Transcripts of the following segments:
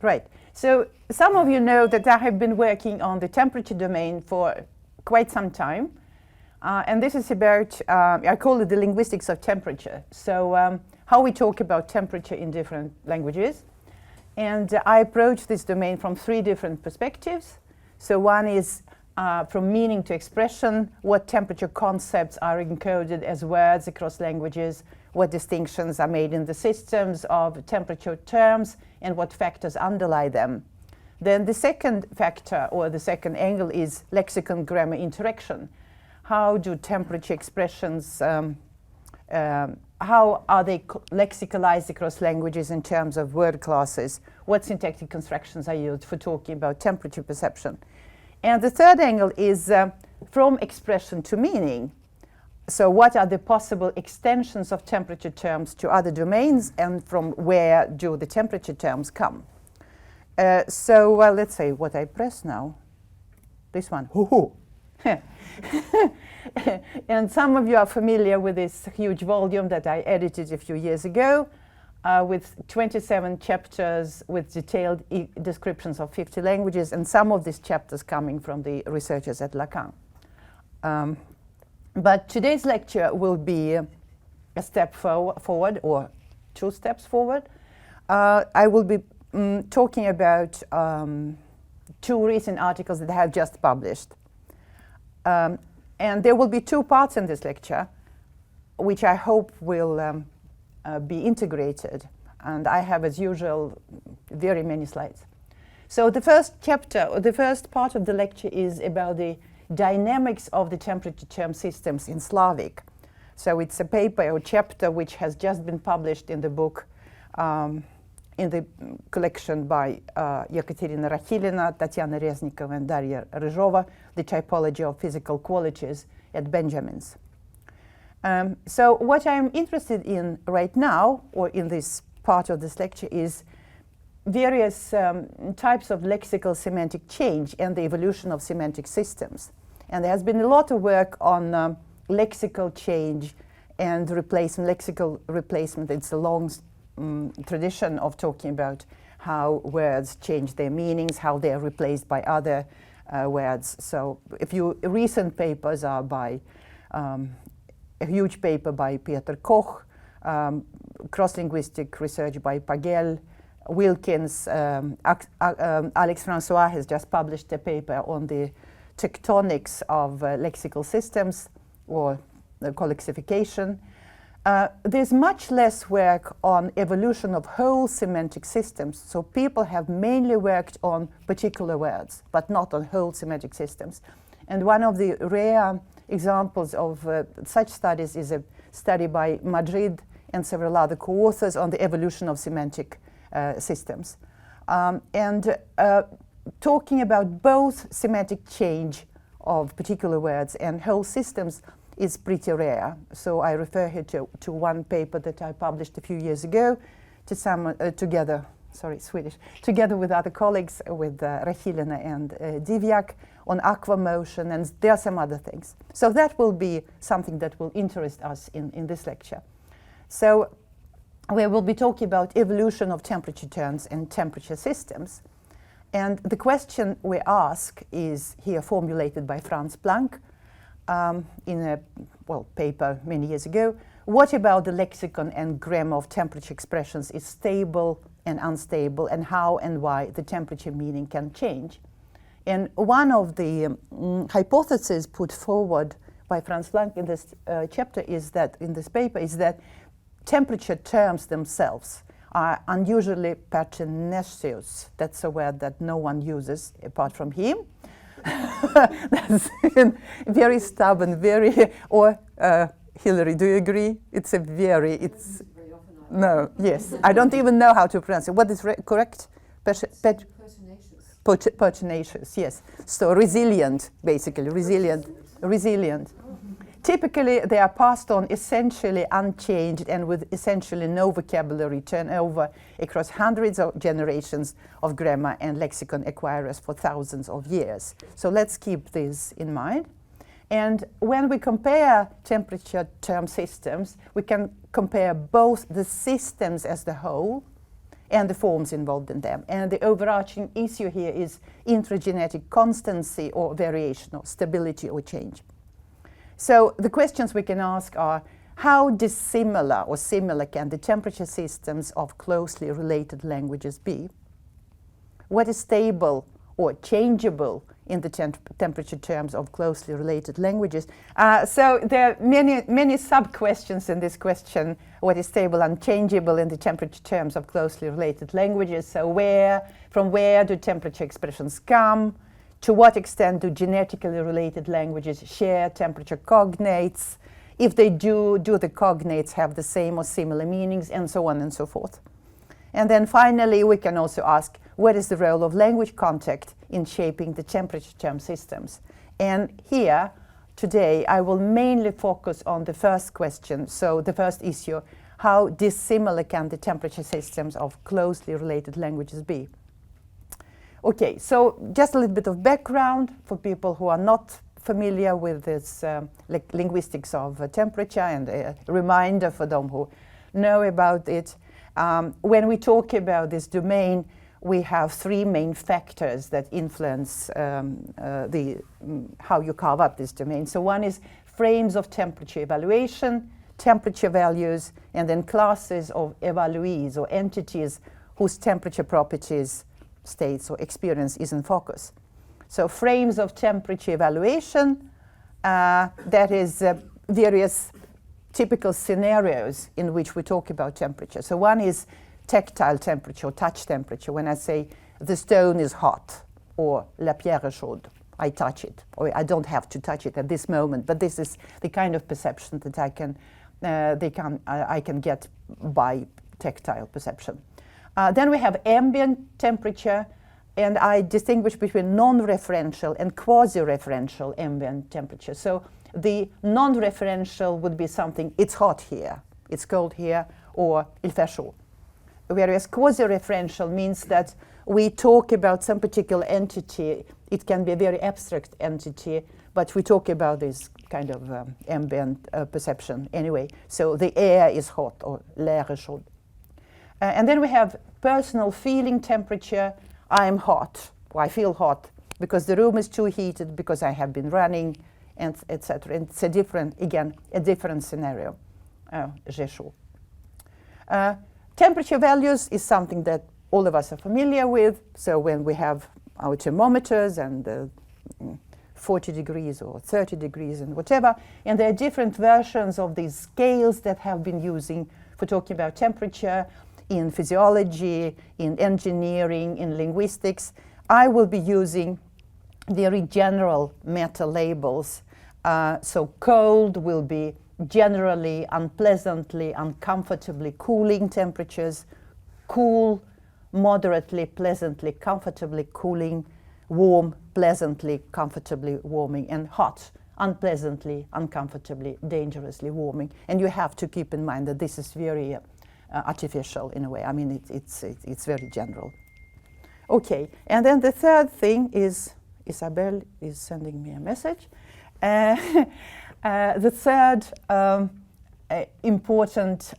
Right. So some of you know that I have been working on the temperature domain for quite some time. And this is about, I call it the linguistics of temperature. So how we talk about temperature in different languages. And I approach this domain from 3 different perspectives. So one is from meaning to expression, what temperature concepts are encoded as words across languages, what distinctions are made in the systems of temperature terms, and what factors underlie them. Then the second factor, or the second angle, is lexicon-grammar interaction. How do temperature expressions, how are they lexicalized across languages in terms of word classes? What syntactic constructions are used for talking about temperature perception? And the third angle is from expression to meaning. So what are the possible extensions of temperature terms to other domains, and from where do the temperature terms come? So let's say what I press now. This one. And some of you are familiar with this huge volume that I edited a few years ago with 27 chapters with detailed descriptions of 50 languages, and some of these chapters coming from the researchers at Llacan. But today's lecture will be a step forward, or 2 steps forward. I will be talking about 2 recent articles that I have just published. And there will be 2 parts in this lecture, which I hope will be integrated. And I have, as usual, very many slides. So the first chapter, or the first part of the lecture, is about the dynamics of the temperature term systems in Slavic. So it's a paper or chapter which has just been published in the book, in the collection by Ekaterina Rakhilina, Tatiana Reznikova, and Daria Ryzhova, The Typology of Physical Qualities at Benjamin's. So what I'm interested in right now, or in this part of this lecture, is various types of lexical semantic change and the evolution of semantic systems. And there has been a lot of work on lexical change and replacement, lexical replacement. It's a long tradition of talking about how words change their meanings, how they are replaced by other words. So recent papers are by a huge paper by Peter Koch, cross-linguistic research by Pagel, Wilkins, Alex Francois has just published a paper on the tectonics of lexical systems, or collexification. There's much less work on evolution of whole semantic systems. So people have mainly worked on particular words, but not on whole semantic systems. And one of the rare examples of such studies is a study by Majid and several other co-authors on the evolution of semantic systems. Talking about both semantic change of particular words and whole systems is pretty rare. So I refer here to one paper that I published a few years ago together with other colleagues, with Rakhilina and Divyak, on aqua motion, and there are some other things. So that will be something that will interest us in this lecture. So we will be talking about evolution of temperature terms and temperature systems. And the question we ask is here formulated by Franz Planck in a paper many years ago. What about the lexicon and grammar of temperature expressions is stable and unstable, and how and why the temperature meaning can change? And one of the hypotheses put forward by Franz Planck in this chapter is that, in this paper, is that temperature terms themselves are unusually pertinacious. That's a word that no one uses apart from him. That's very stubborn, or Hillary, do you agree? It's no, yes. I don't even know how to pronounce it. What is correct? Pertinacious, yes. So resilient, basically, resilient. Typically, they are passed on essentially unchanged and with essentially no vocabulary turnover across hundreds of generations of grammar and lexicon acquirers for thousands of years. So let's keep this in mind. And when we compare temperature term systems, we can compare both the systems as the whole and the forms involved in them. And the overarching issue here is intra-genetic constancy or variation or stability or change. So the questions we can ask are, how dissimilar or similar can the temperature systems of closely related languages be? What is stable or changeable in the temperature terms of closely related languages? So there are many sub-questions in this question. What is stable and changeable in the temperature terms of closely related languages? So from where do temperature expressions come? To what extent do genetically related languages share temperature cognates? If they do the cognates have the same or similar meanings, and so on and so forth? And then finally, we can also ask, what is the role of language contact in shaping the temperature term systems? And here, today, I will mainly focus on the first question, so the first issue, how dissimilar can the temperature systems of closely related languages be? Okay, so just a little bit of background for people who are not familiar with this linguistics of temperature, and a reminder for them who know about it. When we talk about this domain, we have three main factors that influence how you carve up this domain. So one is frames of temperature evaluation, temperature values, and then classes of evaluees or entities whose temperature properties, states, or experience is in focus. So frames of temperature evaluation, that is various typical scenarios in which we talk about temperature. So one is tactile temperature or touch temperature. When I say the stone is hot or la pierre est chaude, I touch it, or I don't have to touch it at this moment, but this is the kind of perception that I can get by tactile perception. Then we have ambient temperature, and I distinguish between non-referential and quasi-referential ambient temperature. So the non-referential would be something, it's hot here, it's cold here, or il fait chaud. Whereas quasi-referential means that we talk about some particular entity. It can be a very abstract entity, but we talk about this kind of ambient perception anyway. So the air is hot, or l'air est chaud. And then we have personal feeling temperature. I'm hot, or I feel hot, because the room is too heated, because I have been running, and etc. And it's a different scenario. J'ai chaud. Temperature values is something that all of us are familiar with. So when we have our thermometers and 40 degrees or 30 degrees and whatever, and there are different versions of these scales that have been using for talking about temperature in physiology, in engineering, in linguistics. I will be using very general meta labels. So cold will be generally unpleasantly, uncomfortably cooling temperatures, cool, moderately, pleasantly, comfortably cooling, warm, pleasantly, comfortably warming, and hot, unpleasantly, uncomfortably, dangerously warming. And you have to keep in mind that this is very artificial in a way. I mean, it's very general. Okay, and then the third thing is, Isabel is sending me a message. The third important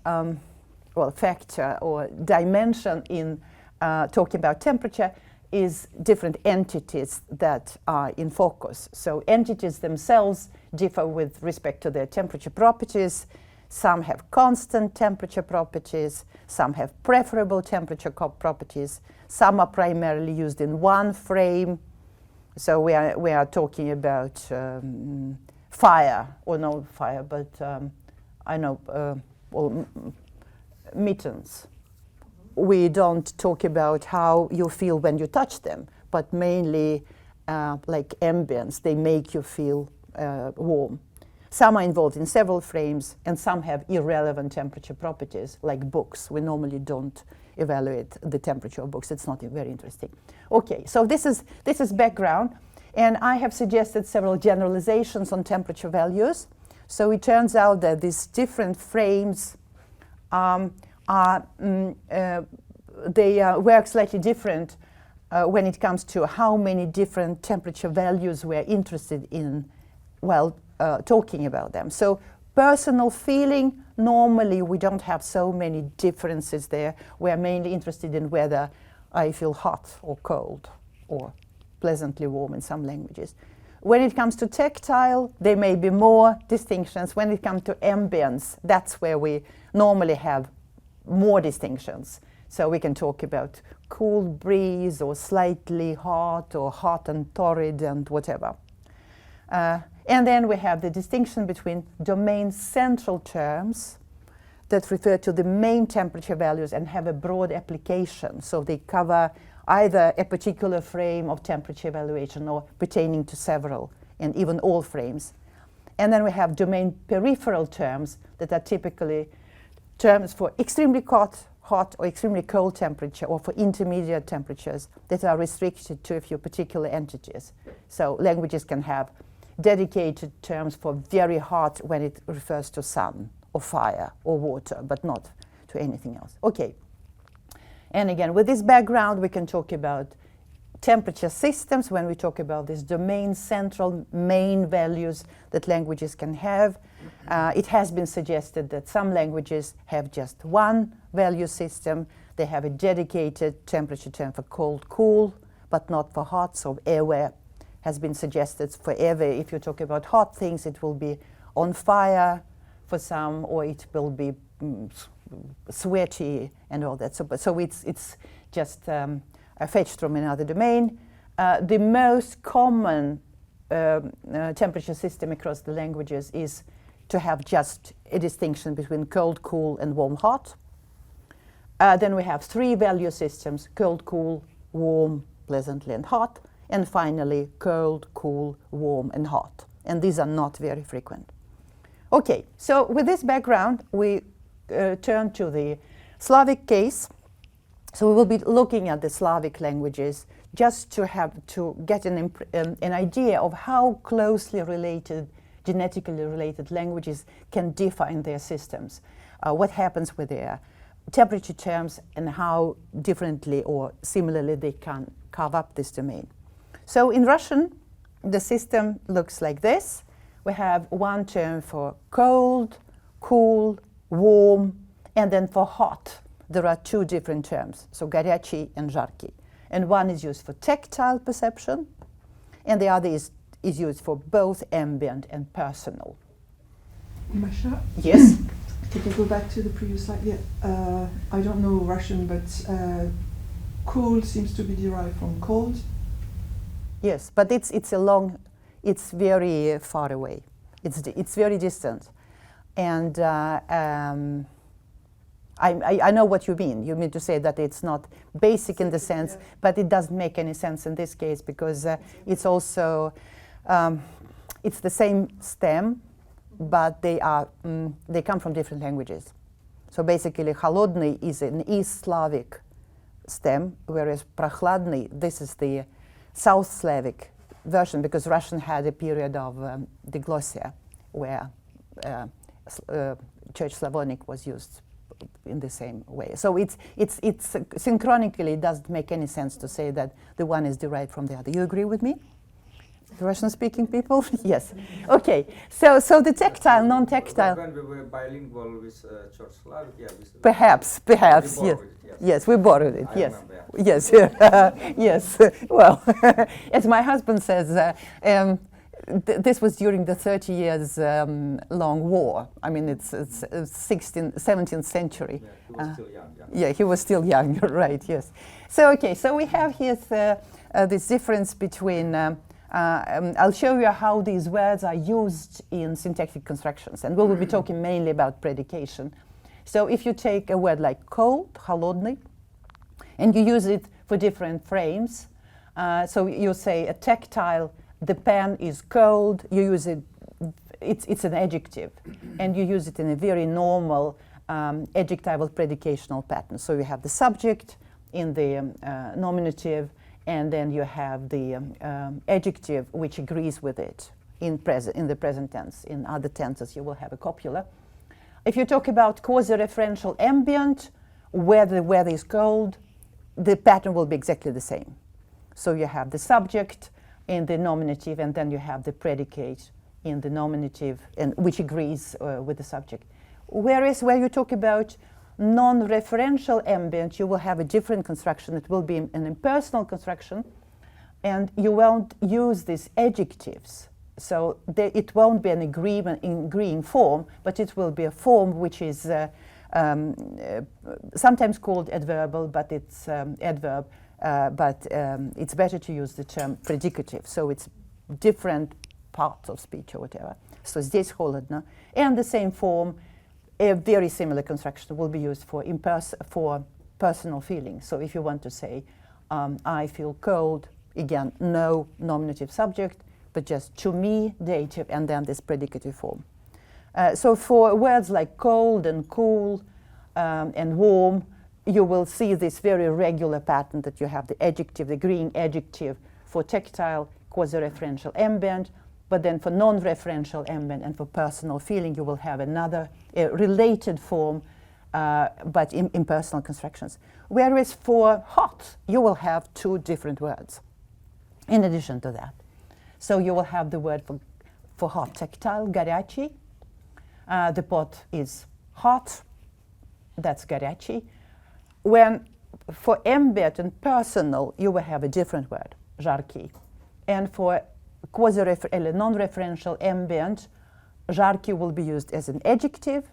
factor or dimension in talking about temperature is different entities that are in focus. So entities themselves differ with respect to their temperature properties. Some have constant temperature properties, some have preferable temperature properties, some are primarily used in one frame. So we are talking about fire, or no fire, but I know, mittens. We don't talk about how you feel when you touch them, but mainly like ambience, they make you feel warm. Some are involved in several frames, and some have irrelevant temperature properties, like books. We normally don't evaluate the temperature of books. It's not very interesting. Okay, so this is background, and I have suggested several generalizations on temperature values. So it turns out that these different frames work slightly different when it comes to how many different temperature values we're interested in while talking about them. So personal feeling, normally we don't have so many differences there. We're mainly interested in whether I feel hot or cold or pleasantly warm in some languages. When it comes to tactile, there may be more distinctions. When it comes to ambience, that's where we normally have more distinctions. So we can talk about cool breeze or slightly hot or hot and torrid and whatever. And then we have the distinction between domain central terms that refer to the main temperature values and have a broad application. So they cover either a particular frame of temperature evaluation or pertaining to several and even all frames. And then we have domain peripheral terms that are typically terms for extremely hot or extremely cold temperature, or for intermediate temperatures that are restricted to a few particular entities. So languages can have dedicated terms for very hot when it refers to sun or fire or water, but not to anything else. Okay. And again, with this background, we can talk about temperature systems when we talk about these domain central main values that languages can have. It has been suggested that some languages have just one value system. They have a dedicated temperature term for cold, cool, but not for hot. So airware has been suggested forever. If you talk about hot things, it will be on fire for some, or it will be sweaty and all that. So it's just fetched from another domain. The most common temperature system across the languages is to have just a distinction between cold, cool, and warm, hot. Then we have three value systems: cold, cool, warm, pleasantly, and hot. And finally, cold, cool, warm, and hot. And these are not very frequent. Okay, so with this background, we turn to the Slavic case. So we will be looking at the Slavic languages just to get an idea of how closely related, genetically related languages can differ in their systems. What happens with their temperature terms and how differently or similarly they can carve up this domain. So in Russian, the system looks like this. We have one term for cold, cool, warm, and then for hot, there are two different terms, so горячий and жаркий. And one is used for tactile perception, and the other is used for both ambient and personal. Masha? Yes? Can I go back to the previous slide? Yeah. I don't know Russian, but cool seems to be derived from cold. Yes, but it's very far away. It's very distant. And I know what you mean. You mean to say that it's not basic in the sense, but it doesn't make any sense in this case because it's also, it's the same stem, but they come from different languages. So basically, холодный is an East Slavic stem, whereas прохладный, this is the South Slavic version, because Russian had a period of diglossia where Church Slavonic was used in the same way. So it's synchronically, it doesn't make any sense to say that the one is derived from the other. You agree with me? The Russian-speaking people? Yes. Okay. So the tactile, non-tactile. When we were bilingual with Church Slavic, yeah. Perhaps, yes. Yes, we borrowed it. Yes. Yes. Yes. Well, as my husband says, this was during the 30 years long war. I mean, it's 17th century. Yeah, he was still young. Yeah, he was still young. You're right. Yes. So okay. So we have here this difference between. I'll show you how these words are used in syntactic constructions, and we will be talking mainly about predication. So if you take a word like cold, холодный, and you use it for different frames, so you say a tactile, the pen is cold, you use it, it's an adjective, and you use it in a very normal adjectival predicational pattern. So you have the subject in the nominative, and then you have the adjective which agrees with it in the present tense. In other tenses, you will have a copula. If you talk about quasi-referential ambient, where the weather is cold, the pattern will be exactly the same. So you have the subject in the nominative, and then you have the predicate in the nominative, and which agrees with the subject. Whereas where you talk about non-referential ambient, you will have a different construction. It will be an impersonal construction, and you won't use these adjectives. So it won't be an agreeing form, but it will be a form which is sometimes called adverbial, but it's adverb, but it's better to use the term predicative. So it's different parts of speech or whatever. So здесь холодно. And the same form, a very similar construction will be used for personal feelings. So if you want to say, I feel cold, again, no nominative subject, but just to me, dative, and then this predicative form. So for words like cold and cool and warm, you will see this very regular pattern that you have the adjective, the agreeing adjective for tactile, quasi-referential ambient, but then for non-referential ambient and for personal feeling, you will have another related form, but in impersonal constructions. Whereas for hot, you will have two different words in addition to that. So you will have the word for hot, tactile, горячий. The pot is hot, that's горячий. When for ambient and personal, you will have a different word, жаркий. And for non-referential ambient, жаркий will be used as an adjective,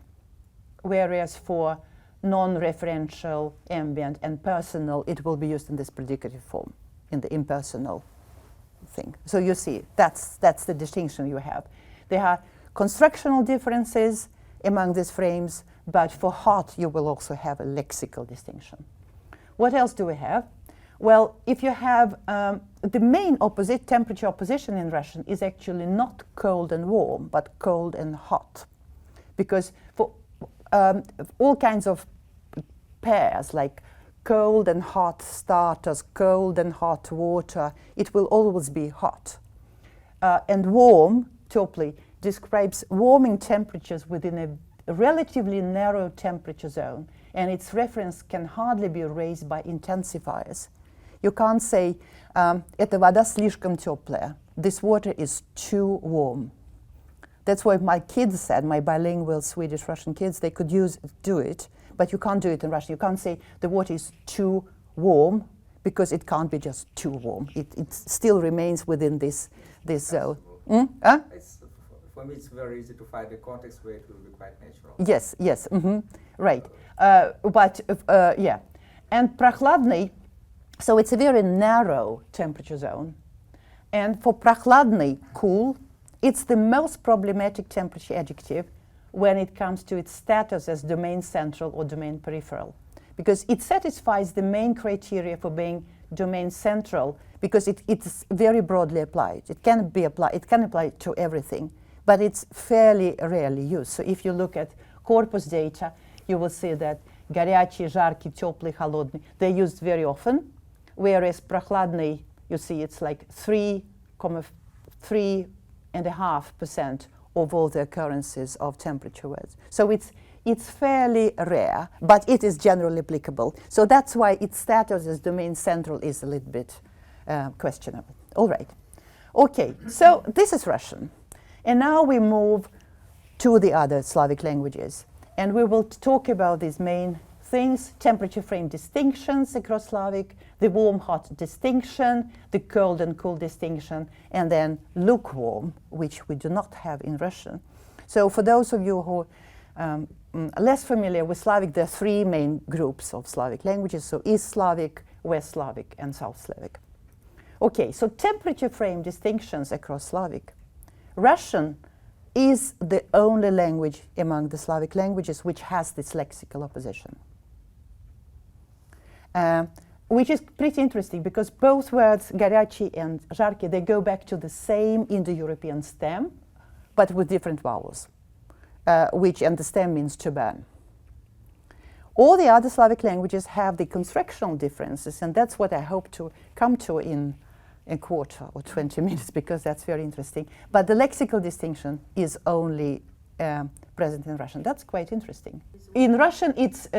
whereas for non-referential ambient and personal, it will be used in this predicative form, in the impersonal thing. So you see, that's the distinction you have. There are constructional differences among these frames, but for hot, you will also have a lexical distinction. What else do we have? Well, if you have the main temperature opposition in Russian is actually not cold and warm, but cold and hot. Because for all kinds of pairs, like cold and hot starters, cold and hot water, it will always be hot. And warm, toply, describes warming temperatures within a relatively narrow temperature zone, and its reference can hardly be raised by intensifiers. You can't say, эта вода слишком теплая. This water is too warm. That's why my kids said, my bilingual Swedish-Russian kids, they could do it, but you can't do it in Russian. You can't say the water is too warm, because it can't be just too warm. It still remains within this zone. For me, it's very easy to find a context where it will be quite natural. Yes, right. Yeah. And прохладный, so it's a very narrow temperature zone. And for прохладный, cool, it's the most problematic temperature adjective when it comes to its status as domain central or domain peripheral. Because it satisfies the main criteria for being domain central, because it's very broadly applied. It can apply to everything, but it's fairly rarely used. So if you look at corpus data, you will see that горячий, жаркий, теплый, холодный, they're used very often, whereas прохладный, you see it's like 3.5% of all the occurrences of temperature words. So it's fairly rare, but it is generally applicable. So that's why its status as domain central is a little bit questionable. All right. Okay, so this is Russian. And now we move to the other Slavic languages. And we will talk about these main things: temperature frame distinctions across Slavic, the warm-hot distinction, the cold and cool distinction, and then lukewarm, which we do not have in Russian. So for those of you who are less familiar with Slavic, there are three main groups of Slavic languages: so East Slavic, West Slavic, and South Slavic. Okay, so temperature frame distinctions across Slavic. Russian is the only language among the Slavic languages which has this lexical opposition. Which is pretty interesting, because both words, горячий and жаркий, they go back to the same Indo-European stem, but with different vowels, and the stem means to burn. All the other Slavic languages have the constructional differences, and that's what I hope to come to in a quarter or 20 minutes, because that's very interesting. But the lexical distinction is only present in Russian. That's quite interesting. In Russian, it's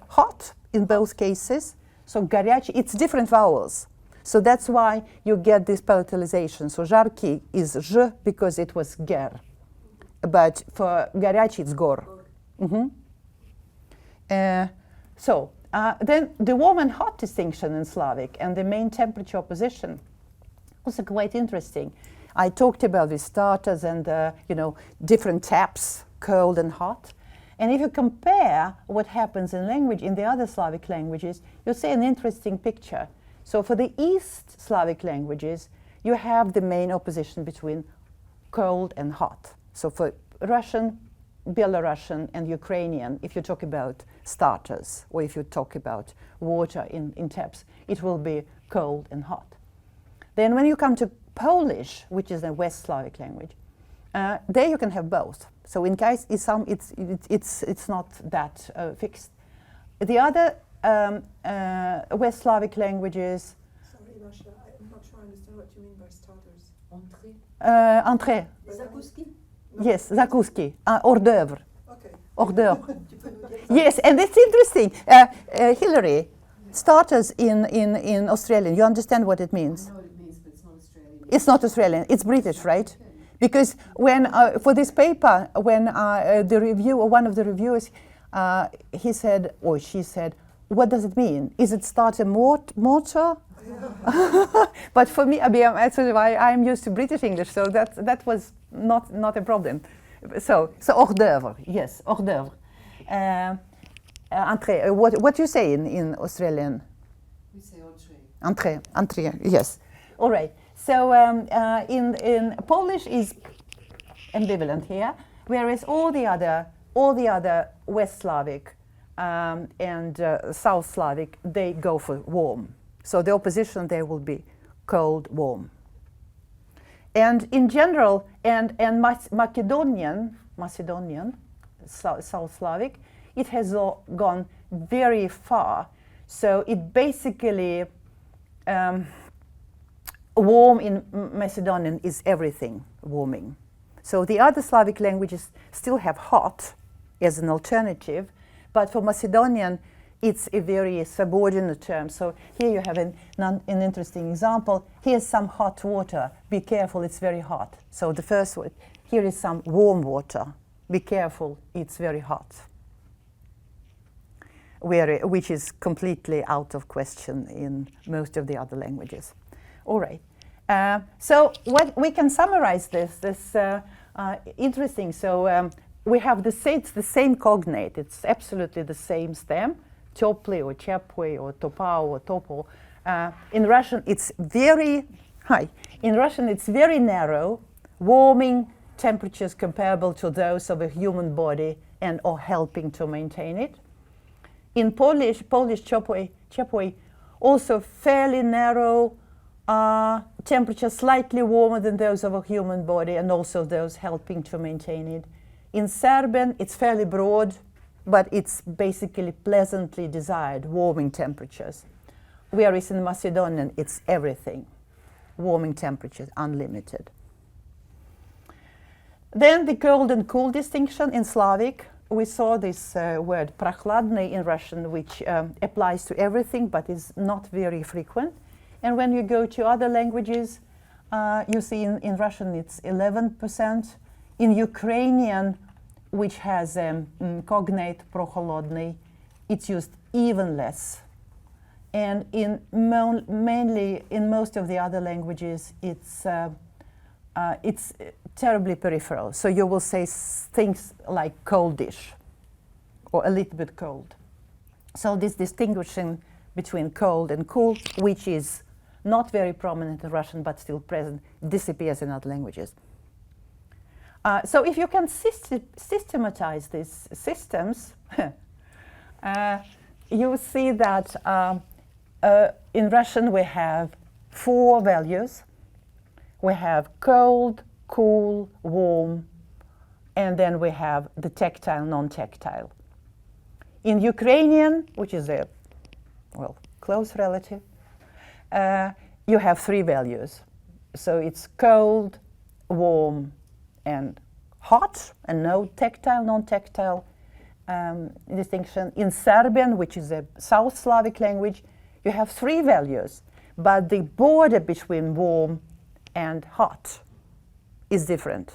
hot in both cases. So горячий, it's different vowels. So that's why you get this palatalization. So жаркий is zh because it was ger. But for горячий, it's gor. Then the warm and hot distinction in Slavic and the main temperature opposition was quite interesting. I talked about the starters and different taps, cold and hot. And if you compare what happens in language in the other Slavic languages, you see an interesting picture. So for the East Slavic languages, you have the main opposition between cold and hot. So for Russian, Belarusian, and Ukrainian, if you talk about starters, or if you talk about water in taps, it will be cold and hot. Then when you come to Polish, which is a West Slavic language, there you can have both. So in case it's not that fixed. The other West Slavic languages. Sorry, Masha, I'm not sure I understand what you mean by starters. Entrée. Zakouski? No. Yes, zakouski. Hors d'oeuvre. Okay. Hors d'oeuvre. Yes, and it's interesting. Hillary, starters in Australian, you understand what it means? I know what it means, but it's not Australian. It's not Australian, it's British, right? Because when, for this paper, when the reviewer, one of the reviewers, he said, or she said, what does it mean? Is it starter mortar? But for me, I'm used to British English, so that was not a problem. So hors d'oeuvre, yes, hors d'oeuvre. Entrée, what you say in Australian? We say entrée. Entrée, yes. All right. So in Polish is ambivalent here, whereas all the other West Slavic and South Slavic, they go for warm. So the opposition there will be cold, warm. And in general, and Macedonian, South Slavic, it has gone very far. So it basically, warm in Macedonian is everything, warming. So the other Slavic languages still have hot as an alternative, but for Macedonian, it's a very subordinate term. So here you have an interesting example. Here's some hot water. Be careful, it's very hot. So the first word, here is some warm water. Be careful, it's very hot. Which is completely out of question in most of the other languages. All right. So what we can summarize this interesting. So we have it's the same cognate. It's absolutely the same stem. Teplý or Chepwy or Topau or Topo. In Russian, it's very high. In Russian, it's very narrow, warming temperatures comparable to those of a human body and or helping to maintain it. In Polish Chepwy, also fairly narrow temperature, slightly warmer than those of a human body and also those helping to maintain it. In Serbian, it's fairly broad, but it's basically pleasantly desired warming temperatures. Whereas in Macedonian, it's everything, warming temperatures, unlimited. Then the cold and cool distinction in Slavic. We saw this word прохладный in Russian, which applies to everything, but is not very frequent. And when you go to other languages, you see in Russian it's 11%. In Ukrainian, which has cognate прохолодный, it's used even less. And mainly in most of the other languages, it's terribly peripheral. So you will say things like coldish or a little bit cold. So this distinguishing between cold and cool, which is not very prominent in Russian but still present, disappears in other languages. So if you can systematize these systems, you see that in Russian we have 4 values. We have cold, cool, warm, and then we have the tactile, non-tactile. In Ukrainian, which is a, close relative, you have 3 values. So it's cold, warm, and hot, and no tactile, non-tactile distinction. In Serbian, which is a South Slavic language, you have 3 values, but the border between warm and hot is different.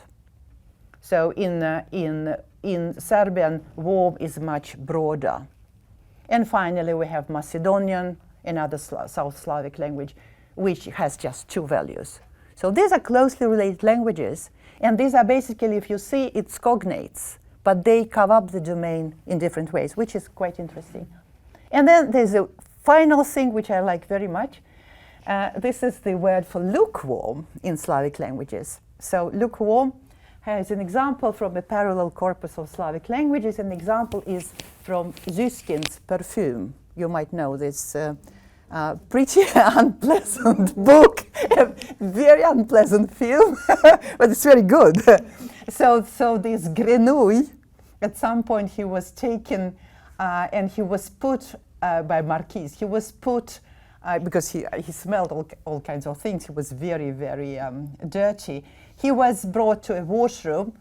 So in in Serbian, warm is much broader. And finally, we have Macedonian, another South Slavic language, which has just 2 values. So these are closely related languages, and these are basically, if you see, it's cognates, but they cover up the domain in different ways, which is quite interesting. And then there's a final thing which I like very much. This is the word for lukewarm in Slavic languages. So lukewarm has an example from a parallel corpus of Slavic languages. An example is from Zyskin's Perfume. You might know this pretty unpleasant book, a very unpleasant film, but it's very good. So this Grenouille, at some point he was taken and he was put by Marquis. He was put because he smelled all kinds of things. He was very, very dirty. He was brought to a washroom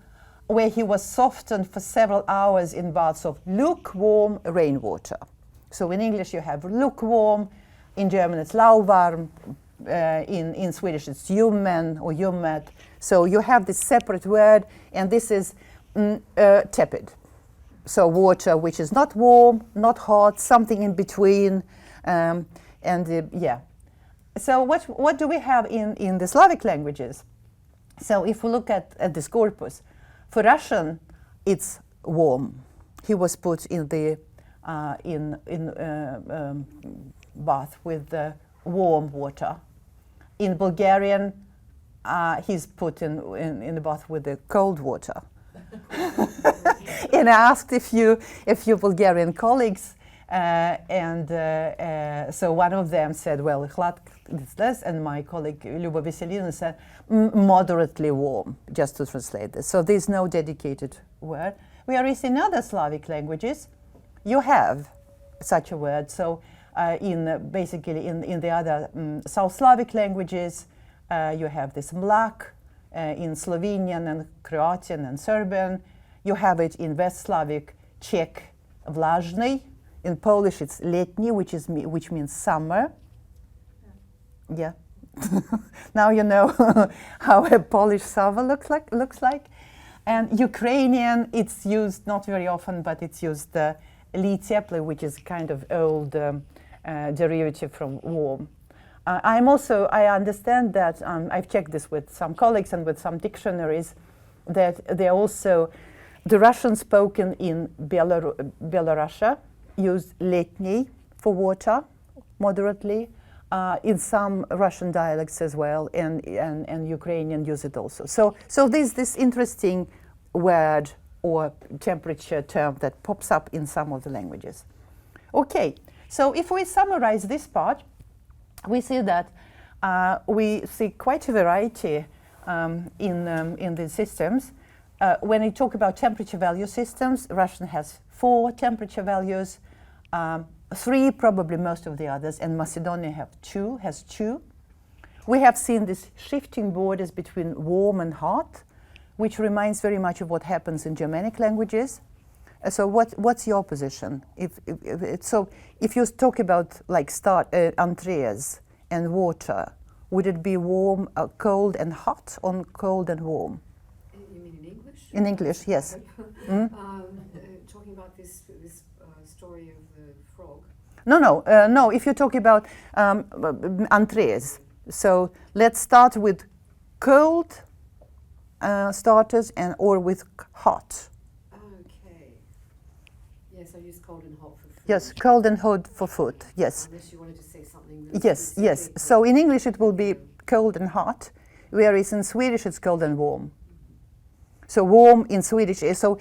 where he was softened for several hours in baths of lukewarm rainwater. So in English you have lukewarm, in German it's lauwarm, in Swedish it's ljummen or ljummet. So you have this separate word, and this is tepid. So water which is not warm, not hot, something in between. Yeah. So what do we have in the Slavic languages? So if we look at this corpus, for Russian, it's warm. He was put in the bath with warm water. In Bulgarian, he's put in the bath with the cold water. And I asked if you Bulgarian colleagues, so one of them said, well, hlat is less, and my colleague Luba Veselina said moderately warm, just to translate this. So there's no dedicated word. Whereas in other Slavic languages, you have such a word. So basically in the other South Slavic languages, you have this mlak, in Slovenian and Croatian and Serbian. You have it in West Slavic, Czech, vlažny. In Polish, it's letni, which means summer. Yeah. Now you know how a Polish summer looks like. And Ukrainian, it's used not very often, but it's used li-teple, which is kind of old derivative from warm. I understand that I've checked this with some colleagues and with some dictionaries, that they're also the Russian spoken in Belorussia use letny for water, moderately, in some Russian dialects as well, and Ukrainian use it also. So there's this interesting word or temperature term that pops up in some of the languages. Okay, so if we summarize this part, we see that we see quite a variety in the systems. When we talk about temperature value systems, Russian has 4 temperature values, 3 probably most of the others, and Macedonia has 2. We have seen this shifting borders between warm and hot, which reminds very much of what happens in Germanic languages. So what's your position? If you talk about like entrees and water, would it be warm, cold and hot, or cold and warm? You mean in English? In English, yes. Talking about this story of the frog. No. If you talk about entrees, so let's start with cold starters or with hot. Okay. Yes, I use cold and hot for food. Yes, cold and hot for food. Yes. Unless you wanted to say something. Yes. So in English it will be cold and hot, whereas in Swedish it's cold and warm. So warm in Swedish is so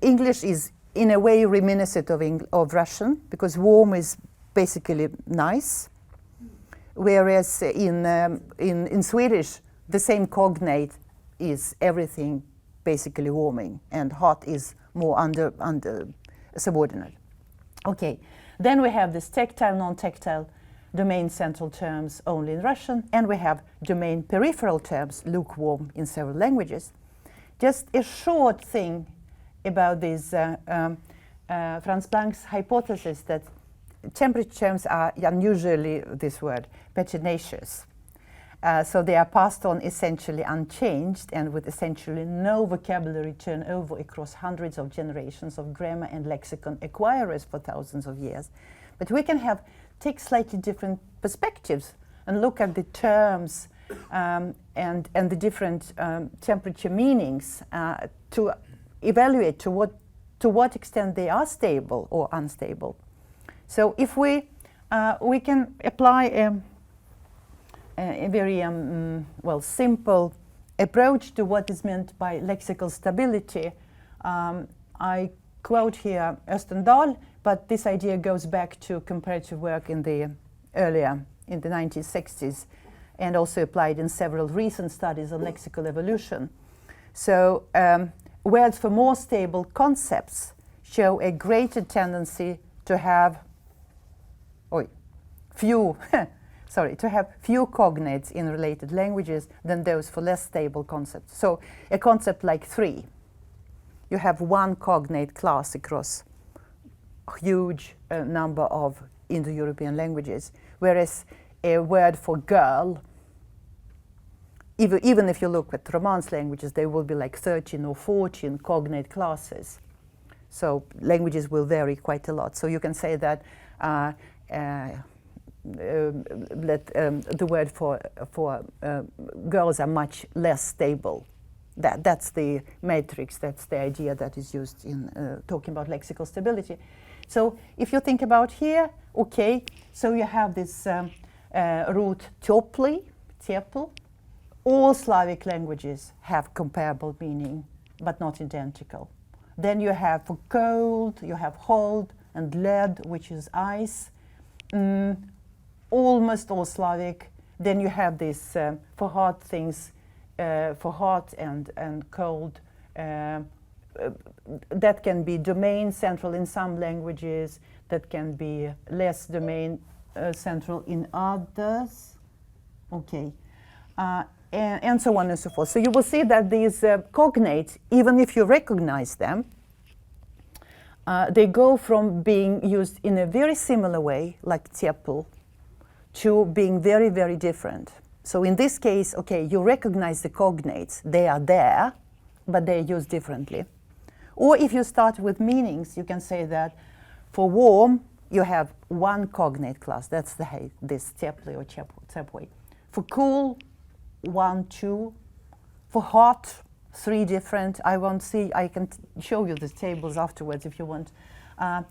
English is in a way reminiscent of Russian, because warm is basically nice, whereas in Swedish the same cognate is everything basically warming, and hot is more under subordinate. Okay, then we have this tactile, non-tactile, domain central terms only in Russian, and we have domain peripheral terms, lukewarm, in several languages. Just a short thing about this Franz Planck's hypothesis that temperature terms are unusually, this word, pertinacious. So they are passed on essentially unchanged and with essentially no vocabulary turnover across hundreds of generations of grammar and lexicon acquirers for thousands of years. But we can take slightly different perspectives and look at the terms and the different temperature meanings to evaluate to what extent they are stable or unstable. So if we can apply a very simple approach to what is meant by lexical stability. I quote here Östendahl, but this idea goes back to comparative work in the 1960s, and also applied in several recent studies on lexical evolution. So words for more stable concepts show a greater tendency to have few cognates in related languages than those for less stable concepts. So a concept like three, you have one cognate class across a huge number of Indo-European languages, whereas a word for girl, even if you look at Romance languages, there will be like 13 or 14 cognate classes. So languages will vary quite a lot. So you can say that the word for girls are much less stable. That's the matrix, that's the idea that is used in talking about lexical stability. So if you think about here, okay, so you have this root tepl. All Slavic languages have comparable meaning, but not identical. Then you have for cold, you have hold, and led, which is ice. Almost all Slavic. Then you have this for hot things, for hot and cold. That can be domain central in some languages, that can be less domain central in others. Okay. And so on and so forth. So you will see that these cognates, even if you recognize them, they go from being used in a very similar way, like tepl, to being very, very different. So in this case, okay, you recognize the cognates, they are there, but they're used differently. Or if you start with meanings, you can say that for warm, you have one cognate class, that's this tepli or tepoi. For cool, 1, 2. For hot, 3 different. I can show you the tables afterwards if you want.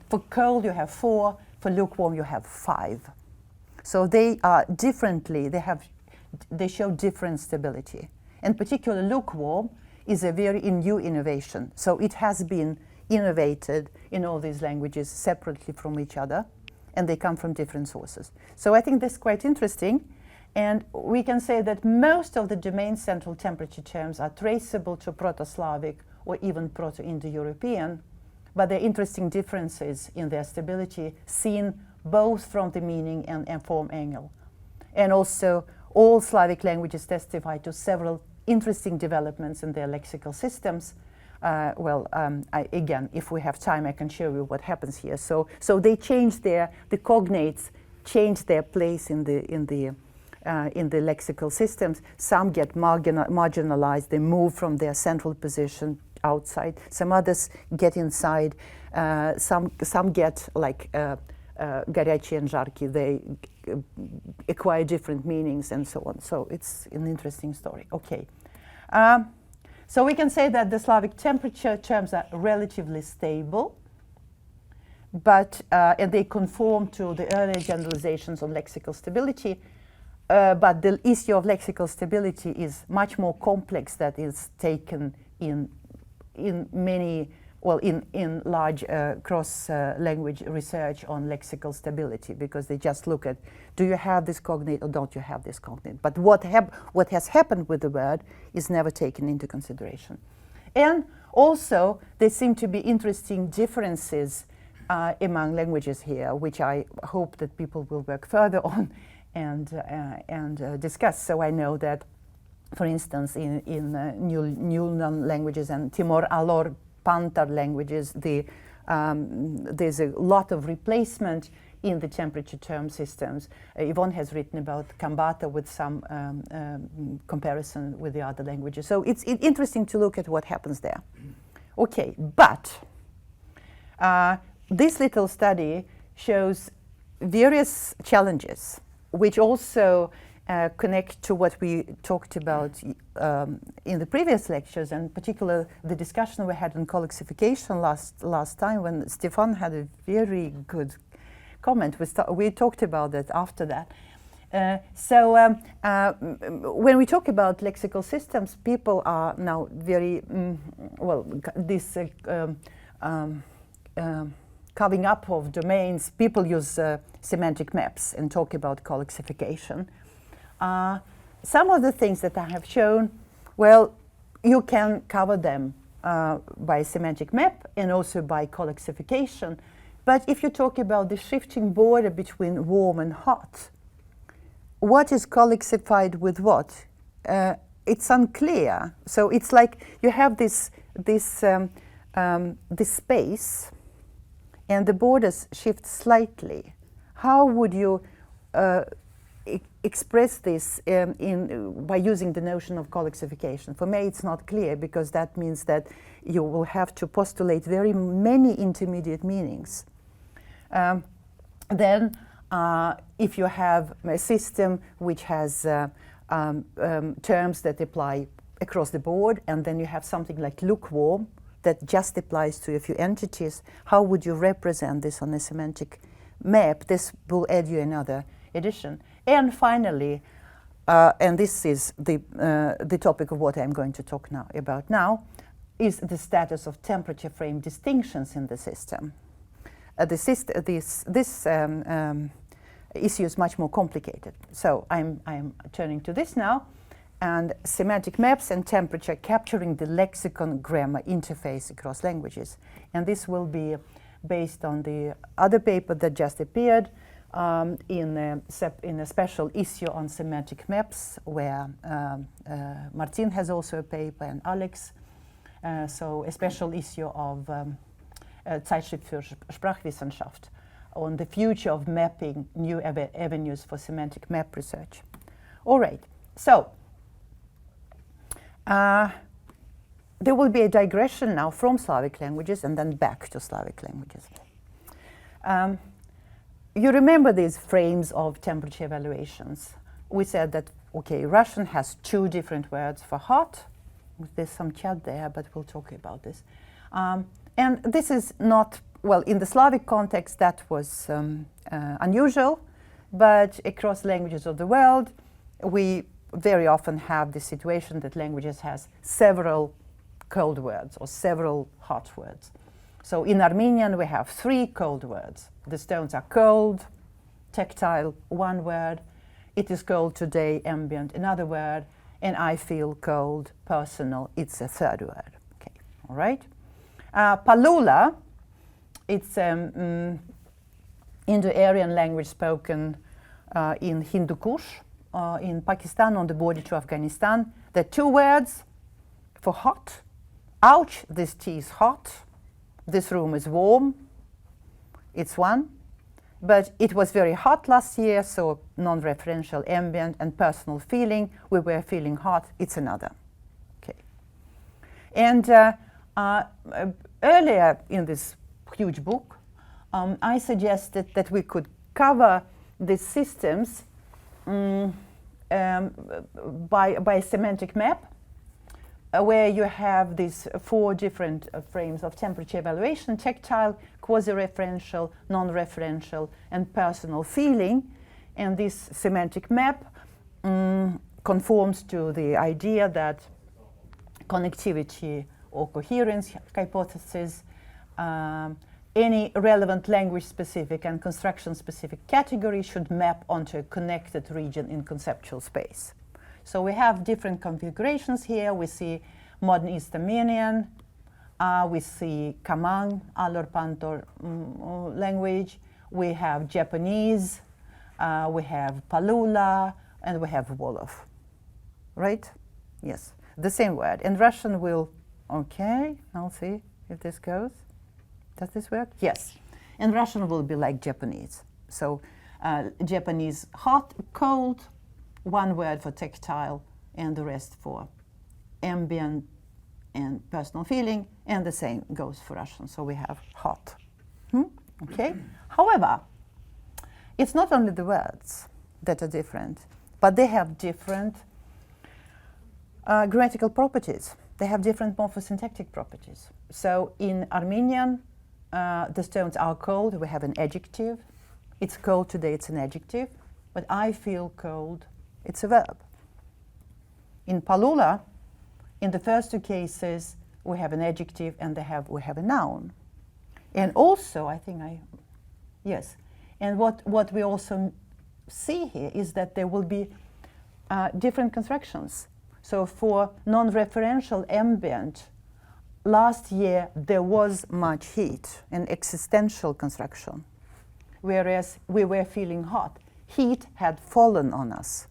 For cold, you have 4. For lukewarm, you have 5. So they are differently, they show different stability. And particularly lukewarm is a very new innovation. So it has been innovated in all these languages separately from each other, and they come from different sources. So I think that's quite interesting. And we can say that most of the domain central temperature terms are traceable to Proto-Slavic or even Proto-Indo-European, but there are interesting differences in their stability seen both from the meaning and form angle. And also, all Slavic languages testify to several interesting developments in their lexical systems. Again, if we have time, I can show you what happens here. So they change the cognates change their place in the lexical systems. Some get marginalized, they move from their central position outside. Some others get inside. Some get like горячий and жаркий, they acquire different meanings and so on. So it's an interesting story. Okay. So we can say that the Slavic temperature terms are relatively stable, but and they conform to the earlier generalizations on lexical stability. But the issue of lexical stability is much more complex, that is taken in many, well, in large cross-language research on lexical stability, because they just look at, do you have this cognate or don't you have this cognate? But what has happened with the word is never taken into consideration. And also, there seem to be interesting differences among languages here, which I hope that people will work further on and discuss. So I know that, for instance, in New languages and Timor Alor Pantar languages, the there's a lot of replacement in the temperature term systems. Yvonne has written about Kambata with some comparison with the other languages. So it's interesting to look at what happens there. Okay, but this little study shows various challenges, which also connect to what we talked about in the previous lectures, and in particular the discussion we had on collexification last time, when Stefan had a very good comment. We talked about that after that. When we talk about lexical systems, people are now very, carving up of domains. People use semantic maps and talk about collexification. Some of the things that I have shown, well, you can cover them by semantic map and also by collexification. But if you talk about the shifting border between warm and hot, what is collexified with what? It's unclear. So it's like you have this space, and the borders shift slightly. How would you express this by using the notion of collexification? For me, it's not clear, because that means that you will have to postulate very many intermediate meanings. Then, if you have a system which has terms that apply across the board, and then you have something like lukewarm that just applies to a few entities, how would you represent this on a semantic map? This will add you another addition. And finally, and this is the topic of what I'm going to talk about now, is the status of temperature frame distinctions in the system. This issue is much more complicated. So I'm turning to this now, and semantic maps and temperature capturing the lexicon grammar interface across languages. And this will be based on the other paper that just appeared in a special issue on semantic maps, where Martin has also a paper, and Alex. So a special issue of Zeitschrift für Sprachwissenschaft on the future of mapping new avenues for semantic map research. All right, so there will be a digression now from Slavic languages and then back to Slavic languages. You remember these frames of temperature evaluations. We said that, okay, Russian has 2 different words for hot. There's some chat there, but we'll talk about this. And this is not, well, in the Slavic context, that was unusual, but across languages of the world, we very often have the situation that languages has several cold words or several hot words. So in Armenian, we have 3 cold words. The stones are cold, tactile, 1 word. It is cold today, ambient, another word. And I feel cold, personal, it's a 3rd word. Okay, all right. Palula, it's Indo-Aryan language spoken in Hindu Kush, in Pakistan on the border to Afghanistan. There are 2 words for hot. Ouch, this tea is hot. This room is warm. It's 1. But it was very hot last year, so non-referential, ambient, and personal feeling. We were feeling hot. It's another. Okay. And earlier in this huge book, I suggested that we could cover these systems by a semantic map, where you have these 4 different frames of temperature evaluation: tactile, quasi-referential, non-referential, and personal feeling. And this semantic map conforms to the idea that connectivity or coherence hypothesis, any relevant language-specific and construction-specific category should map onto a connected region in conceptual space. So we have different configurations here. We see modern East Armenian, we see Kamang, Alor-Pantor language, we have Japanese, we have Palula, and we have Wolof. Right? Yes, the same word. And Russian will, okay, I'll see if this goes. Does this work? Yes. And Russian will be like Japanese. So Japanese hot, cold, one word for tactile, and the rest for ambient and personal feeling, and the same goes for Russian. So we have hot. Okay. However, it's not only the words that are different, but they have different grammatical properties. They have different morphosyntactic properties. So in Armenian, the stones are cold. We have an adjective. It's cold today, it's an adjective. But I feel cold, it's a verb. In Palula, in the first two cases, we have an adjective and we have a noun. And also, yes. And what we also see here is that there will be different constructions. So for non-referential ambient, last year there was much heat, an existential construction, whereas we were feeling hot. Heat had fallen on us.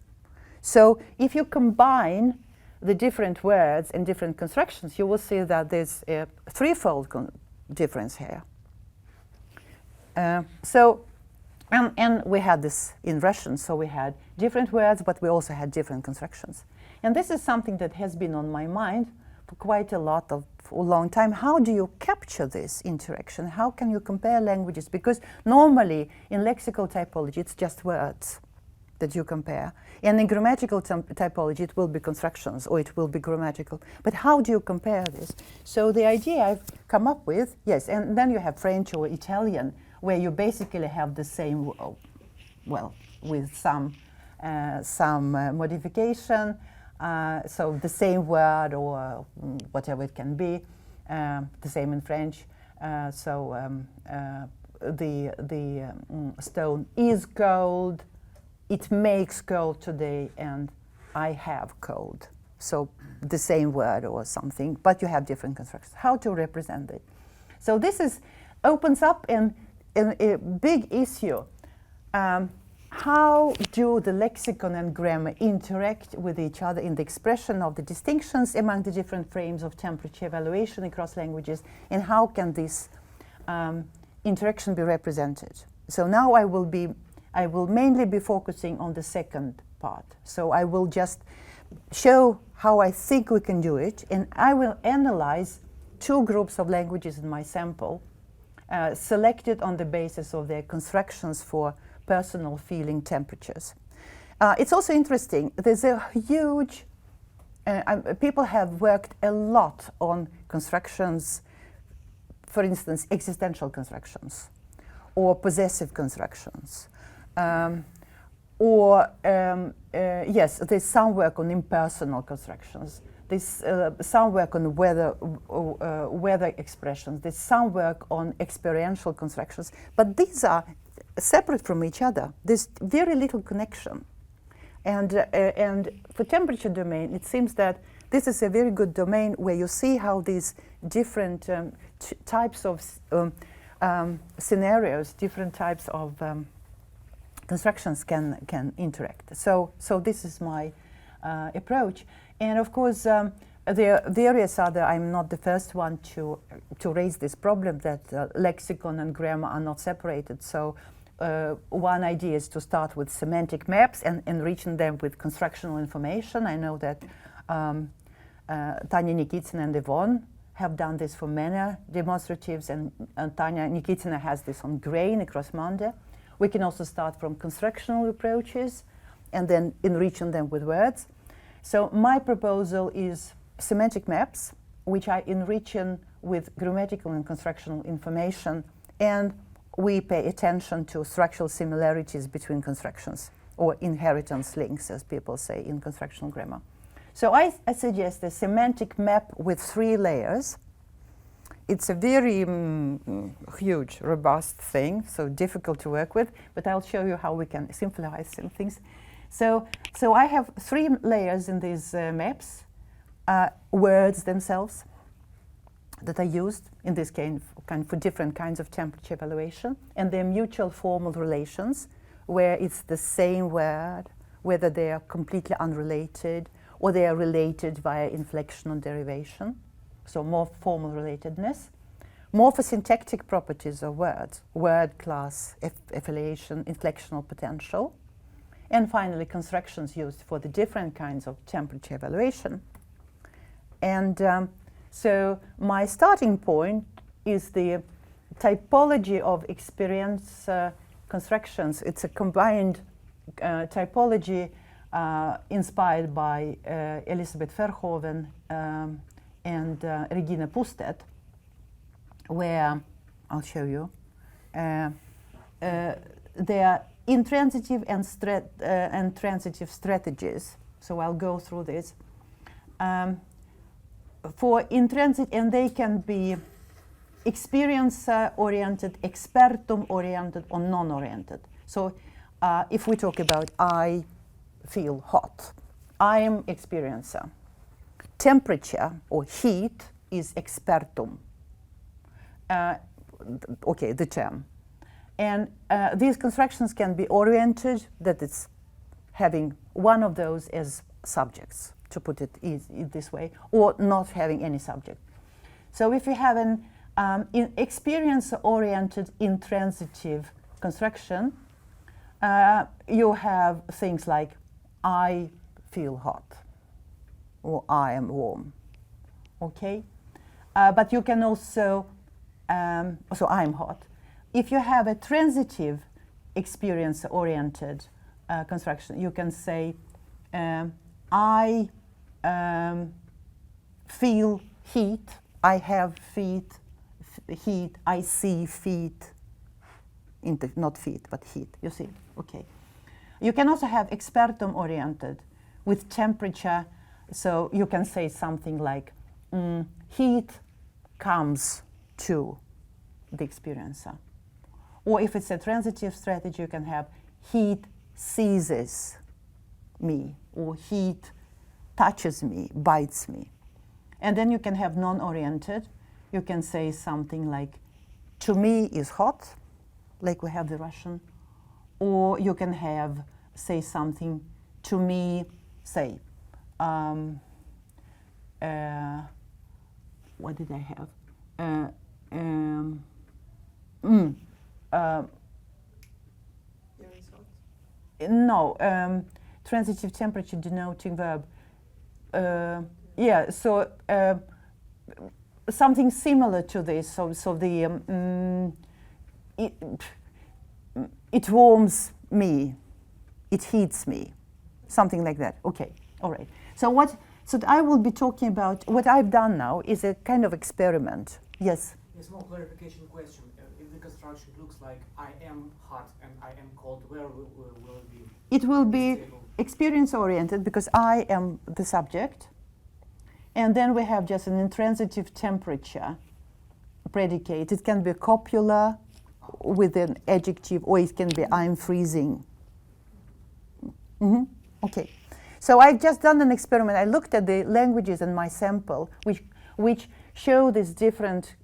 So if you combine the different words and different constructions, you will see that there's a threefold difference here. And we had this in Russian, so we had different words, but we also had different constructions. And this is something that has been on my mind for quite a long time. How do you capture this interaction? How can you compare languages? Because normally in lexical typology, it's just words that you compare. And in grammatical typology, it will be constructions or it will be grammatical. But how do you compare this? So the idea I've come up with, yes, and then you have French or Italian, where you basically have the same, well, with some modification. So the same word or whatever it can be, the same in French. The stone is cold, it makes cold today, and I have cold. So the same word or something, but you have different constructions. How to represent it? So this opens up a big issue. How do the lexicon and grammar interact with each other in the expression of the distinctions among the different frames of temperature evaluation across languages, and how can this interaction be represented? So now I will mainly be focusing on the second part. So I will just show how I think we can do it, and I will analyze two groups of languages in my sample, selected on the basis of their constructions for personal feeling temperatures. It's also interesting, there's a huge, people have worked a lot on constructions, for instance, existential constructions, or possessive constructions, yes, there's some work on impersonal constructions. There's some work on weather expressions. There's some work on experiential constructions. But these are separate from each other. There's very little connection. And for temperature domain, it seems that this is a very good domain where you see how these different types of scenarios, different types of constructions can interact. So this is my approach. And of course, there are various other, I'm not the first one to raise this problem that lexicon and grammar are not separated. So one idea is to start with semantic maps and enriching them with constructional information. I know that Tanya Nikitsina and Yvonne have done this for many demonstratives, and Tanya Nikitsina has this on grain across Monday. We can also start from constructional approaches and then enriching them with words. So my proposal is semantic maps, which I enrich with grammatical and constructional information, and we pay attention to structural similarities between constructions, or inheritance links, as people say in constructional grammar. So I suggest a semantic map with 3 layers. It's a very huge, robust thing, so difficult to work with, but I'll show you how we can simplify some things. So I have 3 layers in these maps, words themselves that are used in this kind for different kinds of temperature evaluation, and their mutual formal relations, where it's the same word, whether they are completely unrelated or they are related via inflection or derivation, so more formal relatedness. morphosyntactic properties of words, word class, affiliation, inflectional potential, and finally constructions used for the different kinds of temperature evaluation. And so my starting point is the typology of experience constructions. It's a combined typology inspired by Elisabeth Verhoeven and Regina Pustet, where I'll show you. They are intransitive and transitive strategies. So I'll go through this. For intransit, and they can be experience-oriented, expertum-oriented, or non-oriented. So if we talk about I feel hot, I am experiencer. Temperature or heat is expertum. Okay, the term. And these constructions can be oriented, that it's having one of those as subjects, to put it this way, or not having any subject. So if you have an experience-oriented intransitive construction, you have things like I feel hot, or I am warm, okay? But you can also, so I'm hot. If you have a transitive experience-oriented construction, you can say, I feel heat, I have heat, I see feet, not feet, but heat, you see, okay. You can also have expertum-oriented with temperature, so you can say something like, heat comes to the experiencer. Or if it's a transitive strategy, you can have heat seizes me, or heat touches me, bites me. And then you can have non-oriented. You can say something like, to me is hot, like we have the Russian. Or you can have, say something, to me, say, what did I have? No, transitive temperature denoting verb. Yeah, so something similar to this. So the it warms me, it heats me, something like that. Okay, all right. So I will be talking about what I've done now is a kind of experiment. Yes. A small clarification question. If the construction looks like I am hot and I am cold, where will it be? It will be experience-oriented because I am the subject. And then we have just an intransitive temperature predicate. It can be copular with an adjective, or it can be I'm freezing. Okay. So I've just done an experiment. I looked at the languages in my sample, which show these different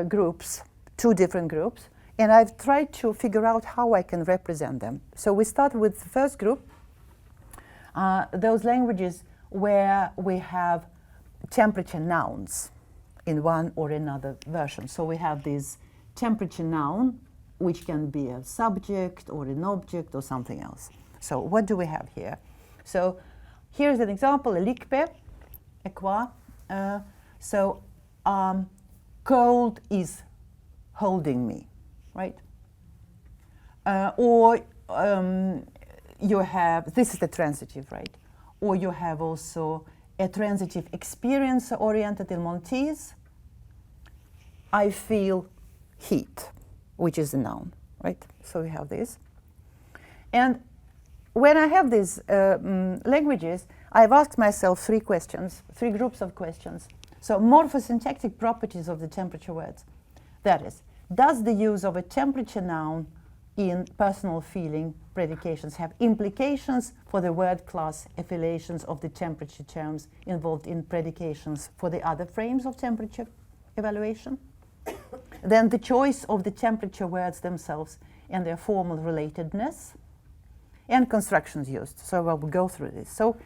groups, two different groups, and I've tried to figure out how I can represent them. So we start with the first group, those languages where we have temperature nouns in one or another version. So we have this temperature noun, which can be a subject or an object or something else. So what do we have here? So here's an example, elikpe, ekwa. So cold is holding me, right? Or you have, this is the transitive, right? Or you have also a transitive experience-oriented in Maltese. I feel heat, which is a noun, right? So we have this. And when I have these languages, I've asked myself three groups of questions. So morphosyntactic properties of the temperature words. That is, does the use of a temperature noun in personal feeling predications have implications for the word class affiliations of the temperature terms involved in predications for the other frames of temperature evaluation? Then the choice of the temperature words themselves and their formal relatedness, and constructions used. So I will go through this. So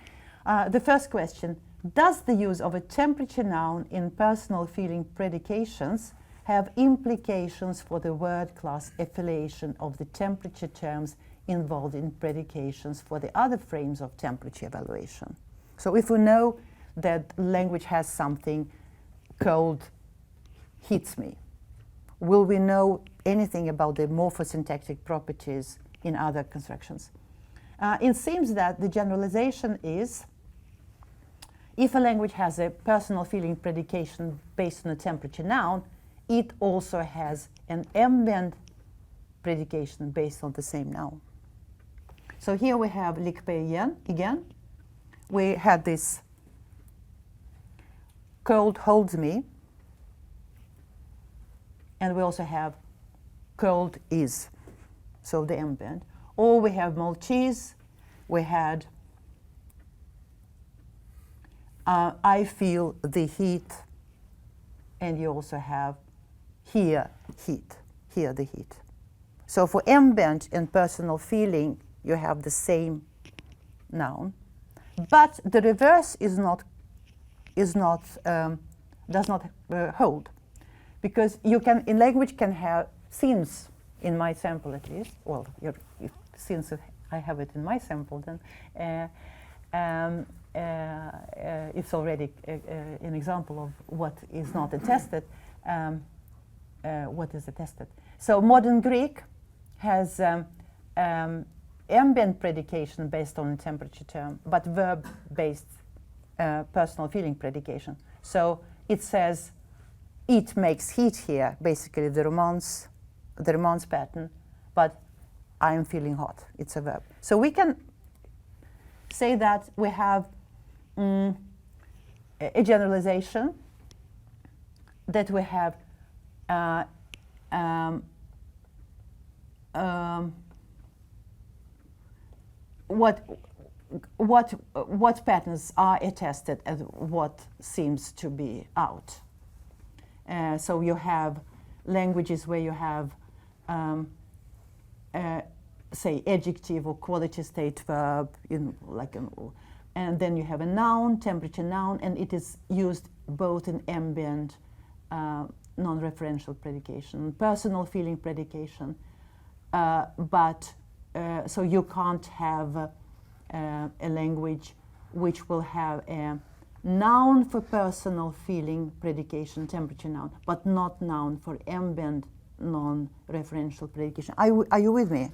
the first question, does the use of a temperature noun in personal feeling predications have implications for the word class affiliation of the temperature terms involved in predications for the other frames of temperature evaluation. So if we know that language has something called hits me, will we know anything about the morphosyntactic properties in other constructions? It seems that the generalization is, if a language has a personal feeling predication based on a temperature noun, it also has an ambient predication based on the same noun. So here we have likpe again. We had this cold holds me, and we also have cold is, so the ambient. Or we have Maltese, we had I feel the heat, and you also have here heat, here the heat. So for ambient and personal feeling, you have the same noun, but the reverse does not hold, because you can, in language, can have, since in my sample at least, well, since I have it in my sample, then it's already an example of what is not attested. What is attested? So modern Greek has ambient predication based on a temperature term, but verb-based personal feeling predication. So it says, it makes heat here, basically the romance pattern, but I'm feeling hot. It's a verb. So we can say that we have a generalization, that we have what patterns are attested and what seems to be out. So you have languages where you have say adjective or quality state verb and then you have a noun, temperature noun, and it is used both in ambient non-referential predication, personal feeling predication, so you can't have a language which will have a noun for personal feeling predication, temperature noun, but not noun for ambient non-referential predication. Are you with me?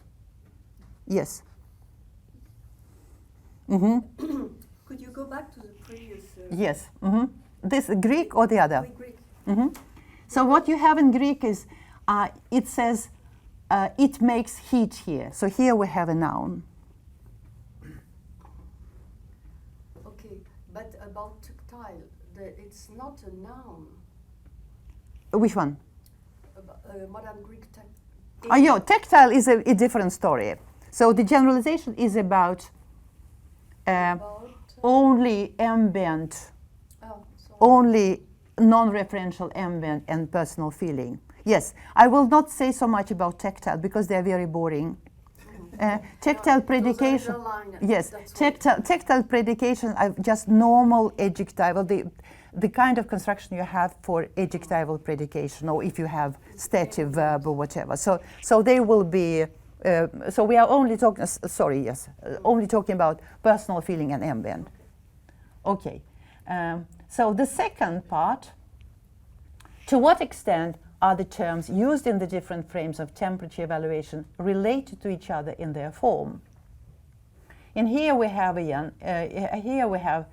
Yes. Mm-hmm. Could you go back to the previous? Yes. Mm-hmm. This Greek or the other? Greek. Mm-hmm. So what you have in Greek is it says it makes heat here. So here we have a noun. Okay, but about tactile, it's not a noun. Which one? Modern Greek Tactile is a different story. So the generalization is about only ambient, only non-referential ambient and personal feeling. Yes, I will not say so much about tactile because they are very boring. Tactile predication, yes, tactile predication are just normal adjectival, the kind of construction you have for adjectival predication, or if you have stative verb or whatever. So they will be. So we are only talking. Only talking about personal feeling and ambient. Okay. So the second part. To what extent are the terms used in the different frames of temperature evaluation related to each other in their form? And here we have again. Here we have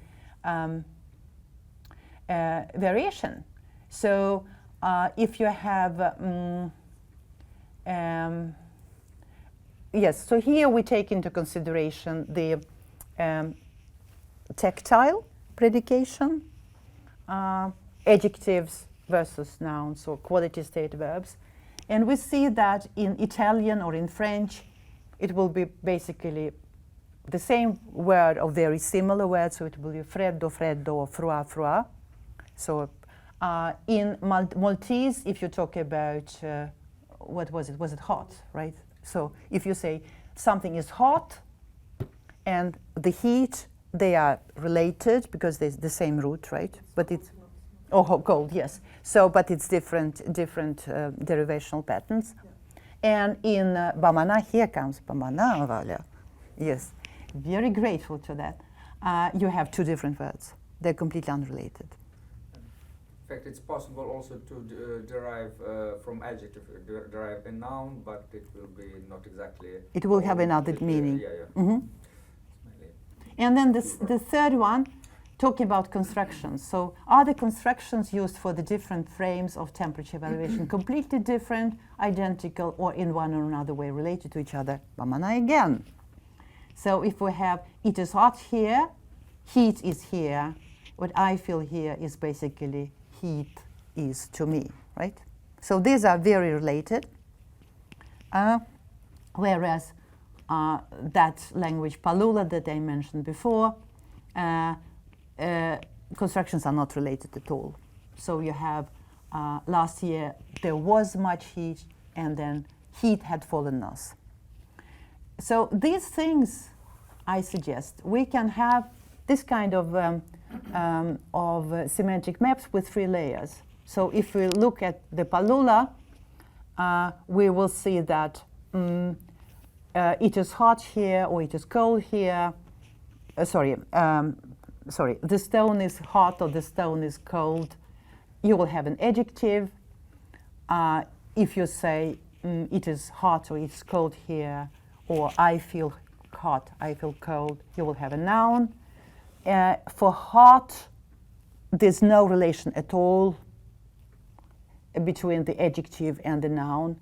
variation. So if you have yes, so here we take into consideration the tactile predication, adjectives versus nouns or quality state verbs. And we see that in Italian or in French, it will be basically the same word or very similar words. So it will be freddo, freddo, or froid, froid. So in Maltese, if you talk about, what was it? Was it hot, right? So if you say something is hot and the heat, they are related because there's the same root, right? But it's Oh, cold, yes. So, but it's different derivational patterns. And in Bamana, here comes Bamana, Valia. Yes, very grateful to that. You have two different words. They're completely unrelated. In fact, it's possible also to derive from adjective, derive a noun, but it will be not exactly. It will have another meaning. Yeah, yeah. Mm-hmm. And then the third one, talking about constructions. So are the constructions used for the different frames of temperature evaluation completely different, identical, or in one or another way related to each other? Bamana again. So if we have, it is hot here, heat is here, what I feel here is basically heat is to me, right? So these are very related. Whereas that language Palula that I mentioned before, constructions are not related at all. So you have last year there was much heat and then heat had fallen us. So these things I suggest we can have this kind of semantic maps with 3 layers. So if we look at the Palula, we will see that it is hot here or it is cold here. The stone is hot or the stone is cold. You will have an adjective. If you say it is hot or it's cold here, or I feel hot, I feel cold, you will have a noun. For hot, there's no relation at all between the adjective and the noun.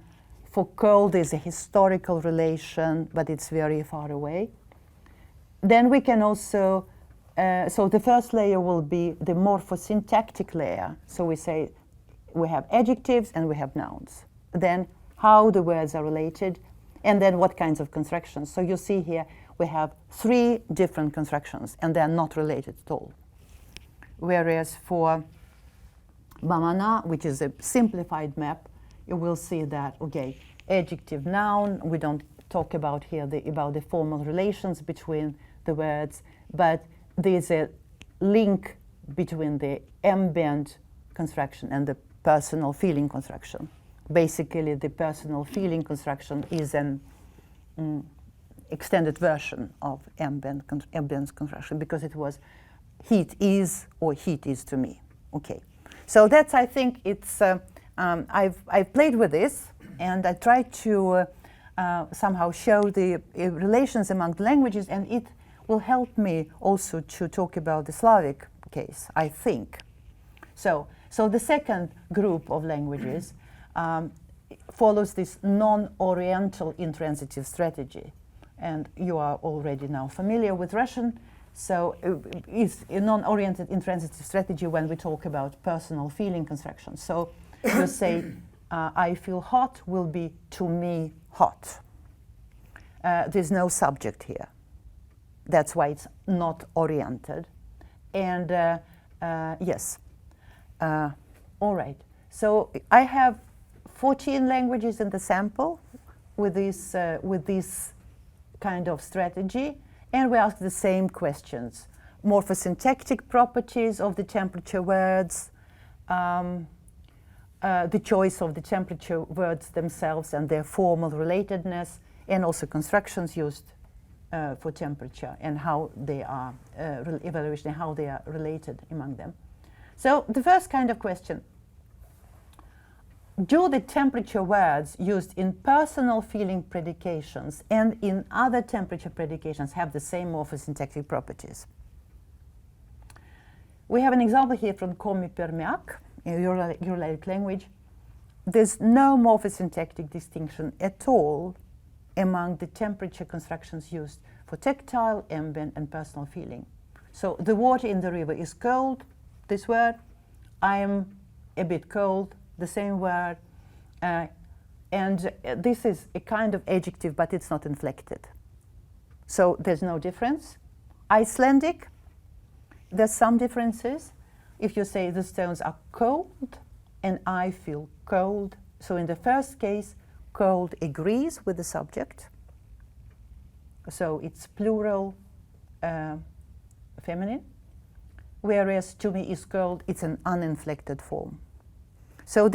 For cold, there's a historical relation, but it's very far away. Then we can also, so the first layer will be the morphosyntactic layer. So we say we have adjectives and we have nouns. Then how the words are related, and then what kinds of constructions. So you see here we have 3 different constructions, and they're not related at all. Whereas for Bamana, which is a simplified map, you will see that, okay, adjective, noun, we don't talk about here about the formal relations between the words, but there's a link between the ambient construction and the personal feeling construction. Basically, the personal feeling construction is an extended version of ambient construction, because it was heat is or heat is to me. Okay, so that's, I think it's I've played with this, and I tried to somehow show the relations among the languages, and it will help me also to talk about the Slavic case, I think. So the second group of languages follows this non-oriental intransitive strategy. And you are already now familiar with Russian. So it's a non-oriented intransitive strategy when we talk about personal feeling construction. So you say, I feel hot will be to me hot. There's no subject here. That's why it's not oriented. And yes. All right. So I have 14 languages in the sample with this kind of strategy, and we ask the same questions. Morphosyntactic properties of the temperature words, the choice of the temperature words themselves and their formal relatedness, and also constructions used for temperature and how they are, evaluation and how they are related among them. So the first kind of question, do the temperature words used in personal feeling predications and in other temperature predications have the same morphosyntactic properties? We have an example here from Komi Permiak, in Uralic language. There's no morphosyntactic distinction at all among the temperature constructions used for tactile, ambient, and personal feeling. So the water in the river is cold, this word. I am a bit cold, the same word. And this is a kind of adjective, but it's not inflected. So there's no difference. Icelandic, there's some differences. If you say the stones are cold and I feel cold, so in the first case, cold agrees with the subject. So it's plural feminine. whereas to me is cold, it's an uninflected form. So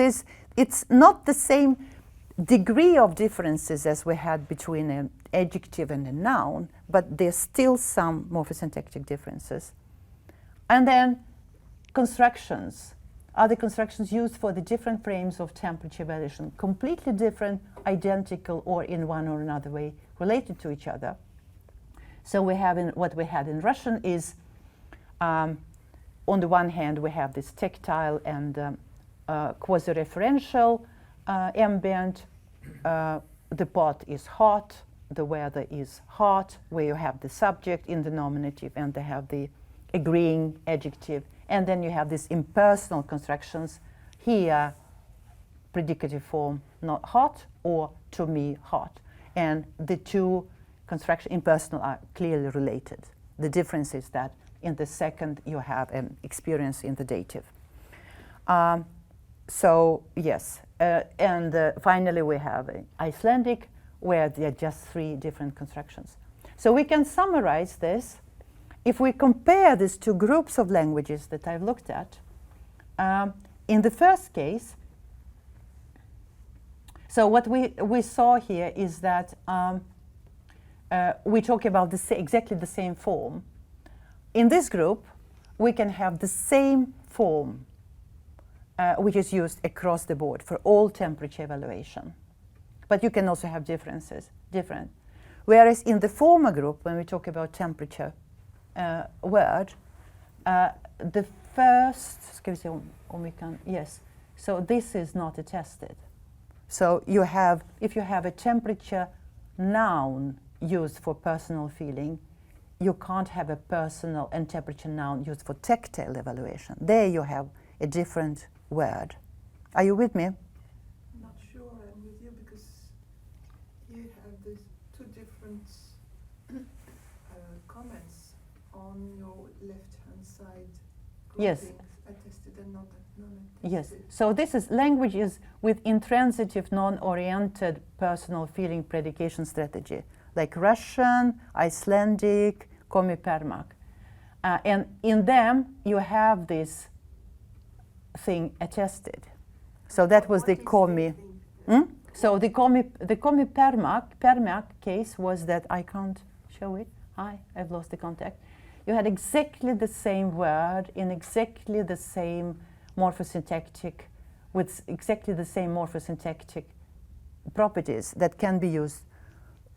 it's not the same degree of differences as we had between an adjective and a noun, but there's still some morphosyntactic differences. And then constructions. Are the constructions used for the different frames of temperature evaluation completely different, identical, or in one or another way related to each other? So what we had in Russian is, on the one hand, we have this tactile and quasi-referential ambient. The pot is hot, the weather is hot, where you have the subject in the nominative and they have the agreeing adjective. And then you have these impersonal constructions. Here, predicative form, not hot, or to me, hot. And the two construction impersonal are clearly related. The difference is that in the second you have an experience in the dative. So yes, and finally we have Icelandic, where there are just 3 different constructions. So we can summarize this. If we compare these 2 groups of languages that I've looked at, in the first case, so what we saw here is that we talk about exactly the same form. In this group, we can have the same form, which is used across the board for all temperature evaluation. But you can also have differences, Whereas in the former group, when we talk about temperature word, the first, ska vi se om vi kan, yes, so this is not attested. So you have, if you have a temperature noun used for personal feeling, you can't have a personal and temperature noun used for tactile evaluation. There you have a different word. Are you with me? I'm not sure I'm with you because you have these 2 different comments on your left-hand side. Yes. Attested and not non-attested. Yes. So this is languages with intransitive, non-oriented personal feeling predication strategy, like Russian, Icelandic, Komi-Permak. And in them, you have this thing attested. So that was the Komi. So the Komi-Permak case was that, I can't show it. I've lost the contact. You had exactly the same word in exactly the same morphosyntactic, with exactly the same morphosyntactic properties that can be used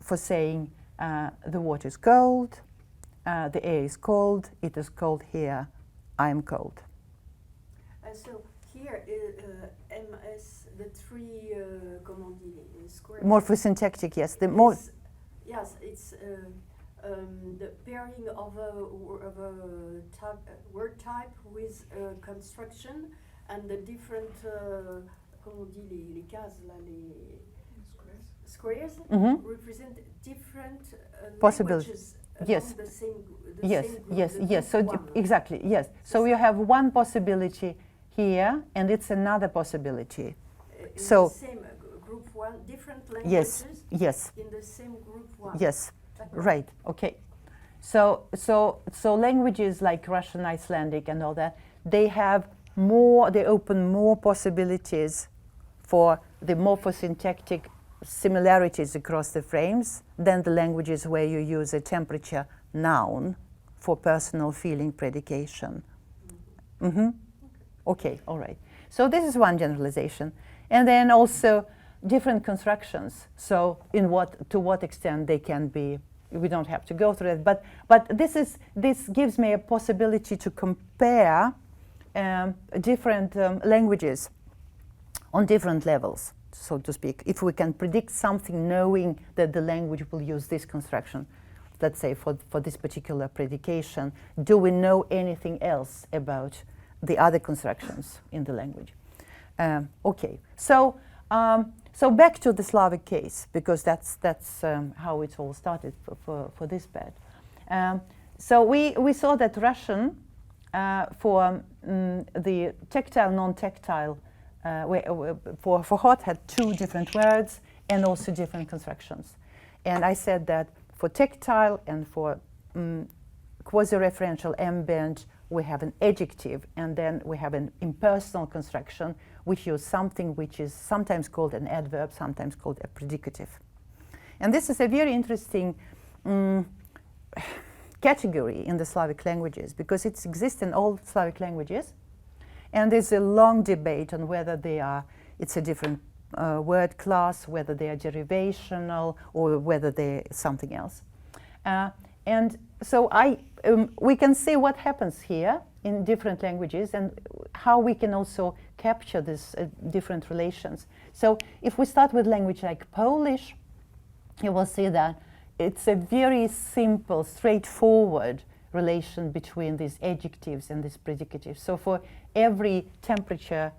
for saying the water is cold, the air is cold, it is cold here, I am cold. So here, MS, the 3, comment on dit, squares. Morphosyntactic, yes. Yes, it's the pairing of a word type with a construction and the different, comment on dit, les cases, là, les squares represent different languages yes. the same Yes. So exactly, yes. So you have one possibility here, and it's another possibility. In so the same group 1, different languages. Yes. In the same group 1. Yes. Right. Okay. So languages like Russian, Icelandic, and all that, they have more. They open more possibilities for the morphosyntactic similarities across the frames than the languages where you use a temperature noun for personal feeling predication. Okay, all right. So this is one generalization. And then also different constructions. So to what extent they can be, we don't have to go through it, but this gives me a possibility to compare different languages on different levels, so to speak. If we can predict something knowing that the language will use this construction, let's say for this particular predication, do we know anything else about the other constructions in the language? Okay, so back to the Slavic case, because that's how it all started for this bed. So we saw that Russian for the tactile, non-tactile, for hot had 2 different words and also different constructions. And I said that for tactile and for quasi-referential ambient, we have an adjective, and then we have an impersonal construction, which is something which is sometimes called an adverb, sometimes called a predicative. And this is a very interesting category in the Slavic languages, because it exists in all Slavic languages, and there's a long debate on whether it's a different word class, whether they are derivational, or whether they're something else. And so we can see what happens here in different languages and how we can also capture these different relations. So if we start with language like Polish, you will see that it's a very simple, straightforward relation between these adjectives and these predicatives. So for every temperature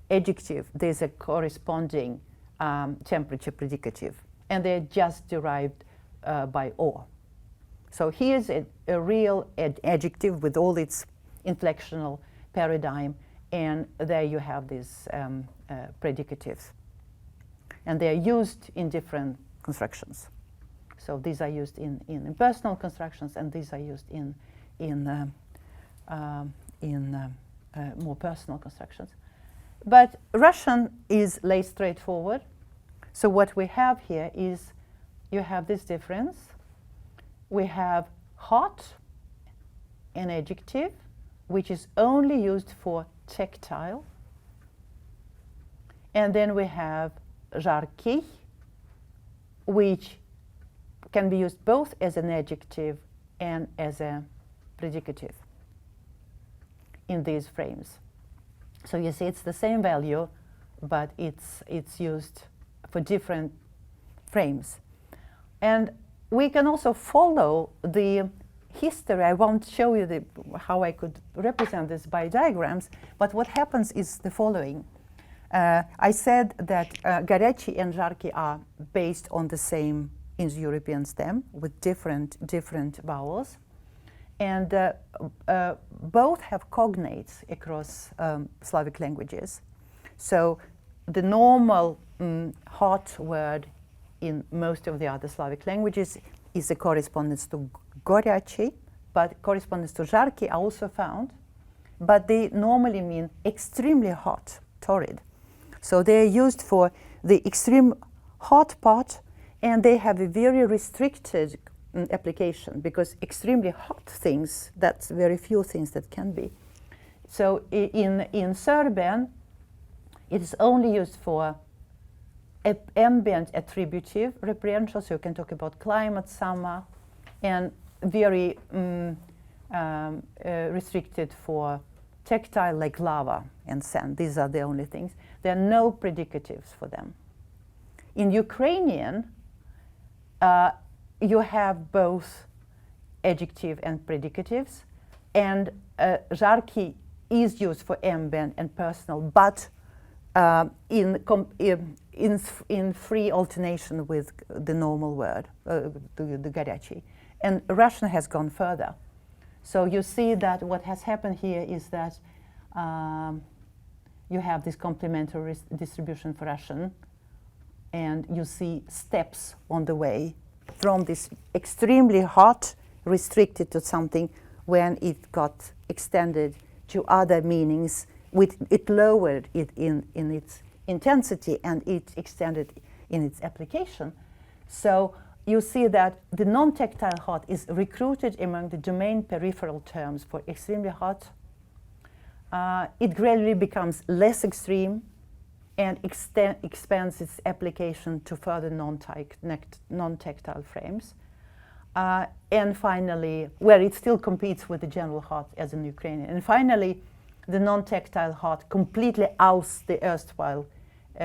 adjective, there's a corresponding temperature predicative, and they're just derived by or. So here's a real adjective with all its inflectional paradigm, and there you have these predicatives. And they're used in different constructions. So these are used in impersonal constructions, and these are used in more personal constructions. But Russian is less straightforward. So what we have here is you have this difference. We have hot, an adjective, which is only used for tactile. And then we have жаркий, which can be used both as an adjective and as a predicative in these frames. So you see it's the same value, but it's used for different frames. And we can also follow the history. I won't show you how I could represent this by diagrams, but what happens is the following. I said that горячий and жаркий are based on the same Indo-European stem with different vowels, and both have cognates across Slavic languages. So the normal hot word in most of the other Slavic languages is a correspondence to горячий, but correspondence to жаркий are also found, but they normally mean extremely hot, torrid. So they're used for the extreme hot part, and they have a very restricted application, because extremely hot things, that's very few things that can be. So in Serbian, it is only used for ambient attributive referential, so you can talk about climate, summer, and very restricted for tactile, like lava and sand. These are the only things. There are no predicatives for them. In Ukrainian, you have both adjective and predicatives, and жаркий is used for ambient and personal, but in free alternation with the normal word, the горячий. And Russian has gone further. So you see that what has happened here is that you have this complementary distribution for Russian, and you see steps on the way from this extremely hot, restricted to something, when it got extended to other meanings. It lowered it in its intensity, and it extended in its application. So you see that the non-tactile hot is recruited among the domain peripheral terms for extremely hot. It gradually becomes less extreme and expands its application to further non-tactile frames. And finally, where it still competes with the general hot as in Ukrainian. And finally, the non-tactile hot completely ousts the erstwhile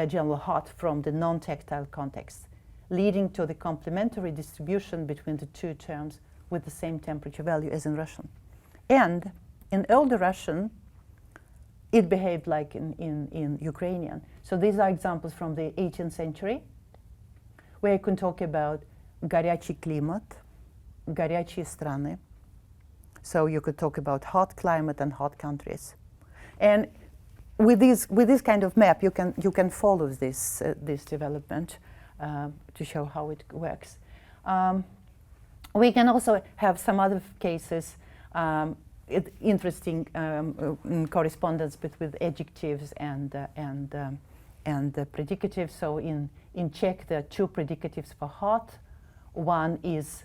general hot from the non-tactile context, leading to the complementary distribution between the two terms with the same temperature value as in Russian. And in older Russian, it behaved like in Ukrainian. So these are examples from the 18th century, where you can talk about горячий климат, горячие страны. So you could talk about hot climate and hot countries. And with this kind of map, you can follow this development to show how it works. We can also have some other cases. interesting correspondence between adjectives and predicatives. So in Czech, there are two predicatives for hot. One is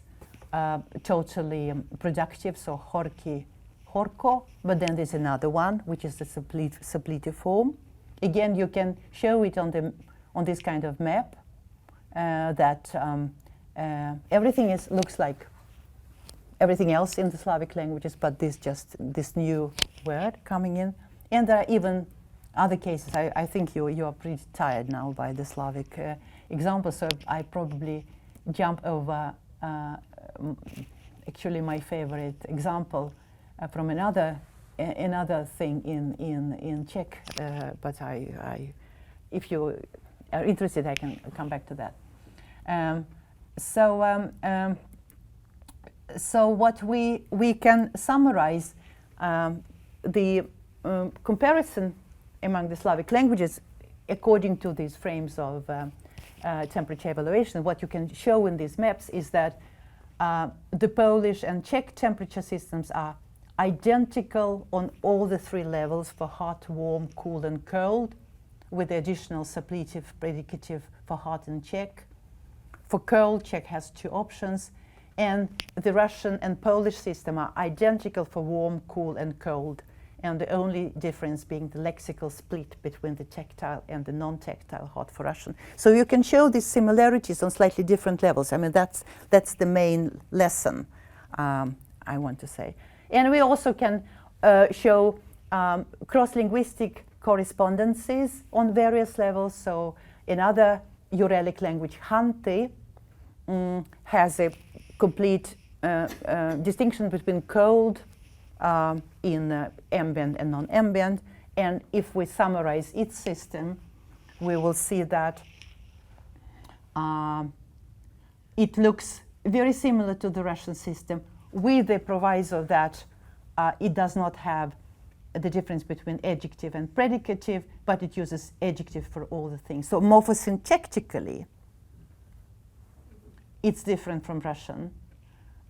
totally productive, so horky, horko, but then there's another one, which is the suppletive form. Again, you can show it on this kind of map that everything looks like everything else in the Slavic languages, but this new word coming in. And there are even other cases. I think you are pretty tired now by the Slavic example, so I probably jump over actually my favorite example from another thing in Czech, but if you are interested, I can come back to that. So what we can summarize the comparison among the Slavic languages according to these frames of temperature evaluation. What you can show in these maps is that the Polish and Czech temperature systems are identical on all the three levels for hot, warm, cool, and cold, with the additional suppletive predicative for hot in Czech. For cold, Czech has two options, and the Russian and Polish system are identical for warm, cool, and cold, and the only difference being the lexical split between the tactile and the non-tactile hot for Russian. So you can show these similarities on slightly different levels. I mean, that's the main lesson I want to say. And we also can show cross-linguistic correspondences on various levels. So another Uralic language, Hanti, has a complete distinction between cold in ambient and non-ambient. And if we summarize its system, we will see that it looks very similar to the Russian system, with the proviso that it does not have the difference between adjective and predicative, but it uses adjective for all the things. So morphosyntactically, it's different from Russian,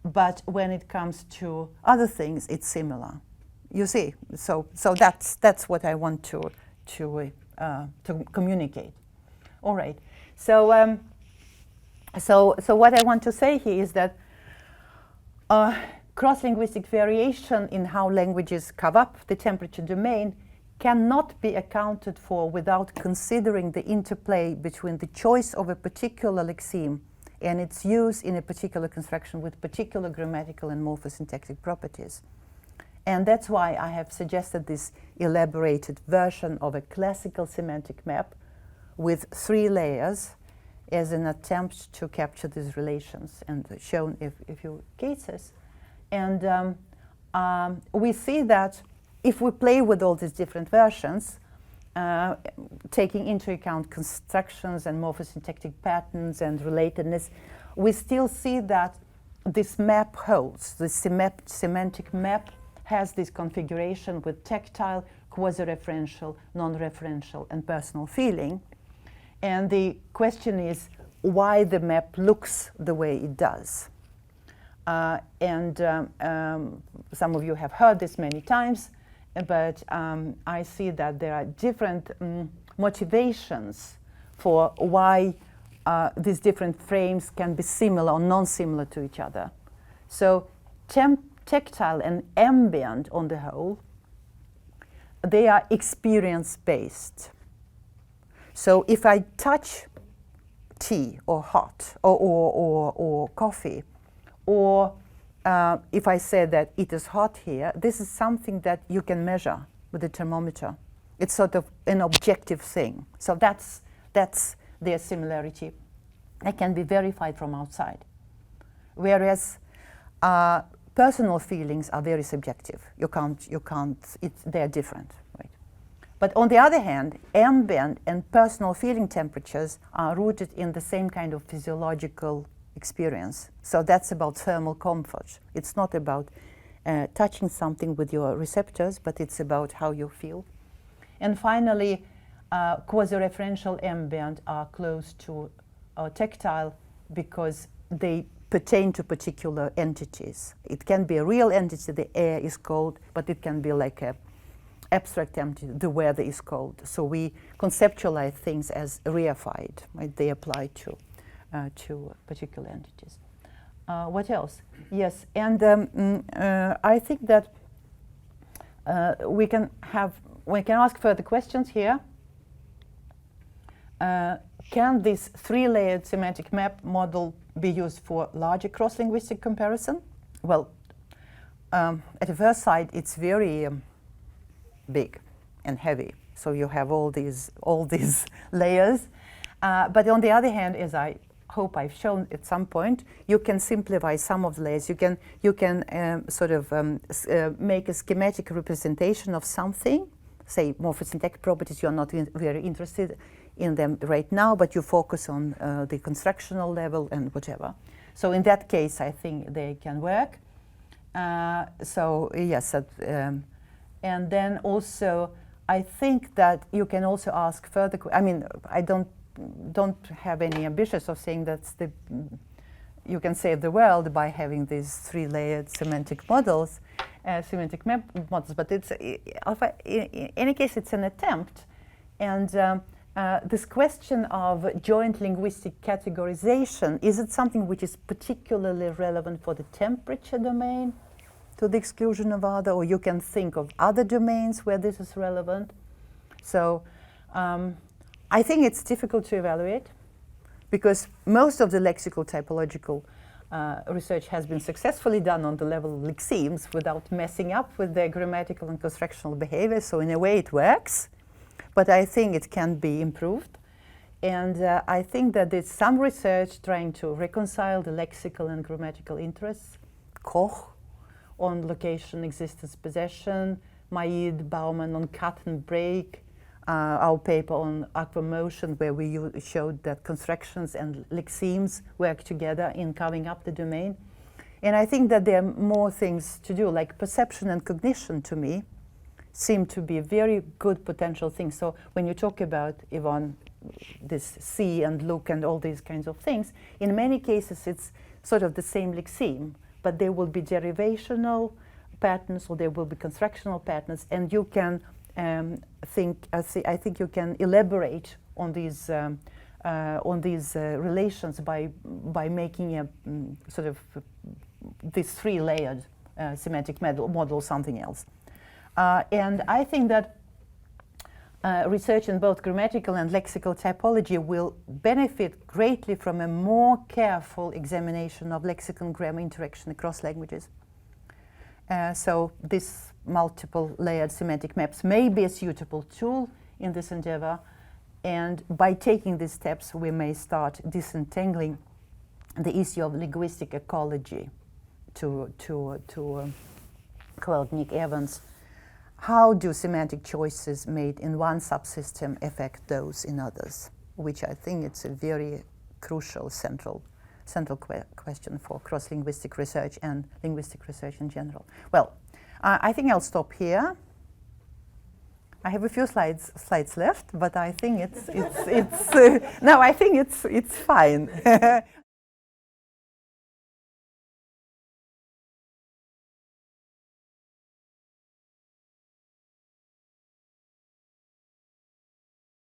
but when it comes to other things, it's similar. You see, so that's what I want to communicate. All right. So what I want to say here is that cross-linguistic variation in how languages cover up the temperature domain cannot be accounted for without considering the interplay between the choice of a particular lexeme and its use in a particular construction with particular grammatical and morphosyntactic properties. And that's why I have suggested this elaborated version of a classical semantic map with 3 layers as an attempt to capture these relations and shown a few cases. And we see that if we play with all these different versions, taking into account constructions and morphosyntactic patterns and relatedness, we still see that this map holds. The semantic map has this configuration with tactile, quasi-referential, non-referential, and personal feeling. And the question is why the map looks the way it does. Some of you have heard this many times, but I see that there are different motivations for why these different frames can be similar or non-similar to each other. So tactile and ambient on the whole, they are experience-based. So if I touch tea or hot or coffee, or if I say that it is hot here, this is something that you can measure with a thermometer. It's sort of an objective thing. So that's their similarity. It can be verified from outside. Whereas personal feelings are very subjective. They're different, right? But on the other hand, ambient and personal feeling temperatures are rooted in the same kind of physiological experience. So that's about thermal comfort. It's not about touching something with your receptors, but it's about how you feel. And finally, quasi-referential ambient are close to tactile because they pertain to particular entities. It can be a real entity, the air is cold, but it can be like a abstract entity, the weather is cold. So we conceptualize things as reified, right? They apply to particular entities. What else? Yes, and I think that we can ask further questions here. Can this three-layered semantic map model be used for larger cross-linguistic comparison? Well, at the first sight, it's very big and heavy. So you have all these layers. But on the other hand, as I hope I've shown at some point, you can simplify some of the layers. You can sort of make a schematic representation of something. Say morphosyntactic properties, you're not very interested in them right now, but you focus on the constructional level and whatever. So in that case, I think they can work. So yes, and then also I think that you can also ask further. I mean, I don't have any ambitions of saying that you can save the world by having these three-layered semantic models, semantic map models. But it's in any case, it's an attempt, and this question of joint linguistic categorization, is it something which is particularly relevant for the temperature domain to the exclusion of other, or you can think of other domains where this is relevant? So I think it's difficult to evaluate because most of the lexical typological research has been successfully done on the level of lexemes without messing up with their grammatical and constructional behavior. So in a way it works. But I think it can be improved. And I think that there's some research trying to reconcile the lexical and grammatical interests. Koch on location, existence, possession, Majid, Bauman on cut and break, our paper on aquamotion where we showed that constructions and lexemes work together in carving up the domain. And I think that there are more things to do, like perception and cognition to me seem to be very good potential things. So when you talk about, Yvonne, this see and look and all these kinds of things, in many cases it's sort of the same lexeme, but there will be derivational patterns or there will be constructional patterns, and you can I think you can elaborate on these relations by making a sort of this three-layered semantic model something else. And I think that research in both grammatical and lexical typology will benefit greatly from a more careful examination of lexicon grammar interaction across languages. So this multiple layered semantic maps may be a suitable tool in this endeavor, and by taking these steps we may start disentangling the issue of linguistic ecology. To quote Nick Evans, how do semantic choices made in one subsystem affect those in others? Which I think it's a very crucial central question for cross-linguistic research and linguistic research in general. Well, I think I'll stop here. I have a few slides left, but I think it's no, I think it's fine.